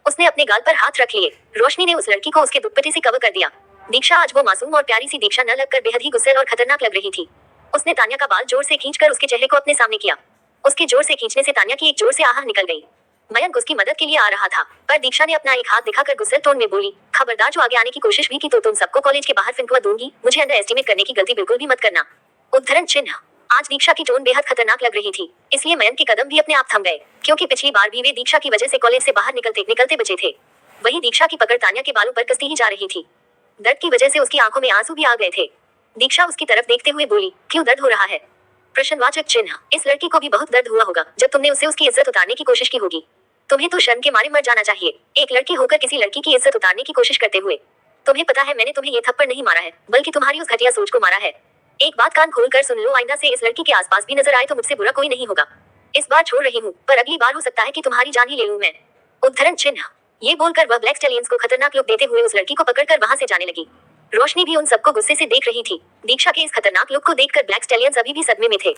A: उसने अपने गाल पर हाथ रख लिए। रोशनी ने उस लड़की को उसके दुपट्टे से कवर कर दिया। दीक्षा आज वो मासूम और प्यारी सी दीक्षा न लगकर बेहद ही गुस्से और खतरनाक लग रही थी। उसने तान्या का बाल जोर से खींचकर उसके चेहरे को अपने सामने किया। उसके जोर से खींचने से तान्या की एक जोर से आह निकल गई। मयंक उसकी मदद के लिए आ रहा था, पर दीक्षा ने अपना एक हाथ दिखाकर गुस्से टोन में बोली, खबरदार जो आगे आने की कोशिश भी की तो तुम सबको कॉलेज के बाहर फेंकवा दूंगी। मुझे अंडर एस्टिमेट करने की गलती बिल्कुल भी मत करना। उद्धरण चिन्ह। आज दीक्षा की टोन बेहद खतरनाक लग रही थी, इसलिए मयंक के कदम भी अपने आप थम गए, क्योंकि पिछली बार भी वे दीक्षा की वजह से कॉलेज से बाहर निकलते निकलते बचे थे। वहीं दीक्षा की पकड़ तान्या के बालों पर कसती ही जा रही थी। दर्द की वजह से उसकी आंखों में आंसू भी आ गए थे। दीक्षा उसकी तरफ देखते हुए बोली, क्यों दर्द हो रहा है? प्रश्नवाचक चिन्ह। इस लड़की को भी बहुत दर्द हुआ होगा जब तुमने उससे उसकी इज्जत उतारने की कोशिश की होगी। तुम्हें तो शर्म के मारे मर जाना चाहिए, एक लड़की होकर किसी लड़की की इज्जत उतारने की कोशिश करते हुए। तुम्हें पता है मैंने तुम्हें ये थप्पड़ नहीं मारा है, बल्कि तुम्हारी उस घटिया सोच को मारा है। एक बात कान खोलकर सुन लो, आइंदा से इस लड़की के आसपास भी नजर आए तो मुझसे बुरा कोई नहीं होगा। इस बार छोड़ रही हूँ, पर अगली बार हो सकता है कि तुम्हारी जान ही ले लूं मैं। उद्धरण चिन्ह। ये बोलकर वह ब्लैक स्टैलियंस को खतरनाक लुक देते हुए उस लड़की को पकड़कर वहां से जाने लगी। रोशनी भी उन सबको गुस्से से देख रही थी। दीक्षा के इस खतरनाक लुक को देखकर ब्लैक स्टैलियंस अभी भी सदमे में थे।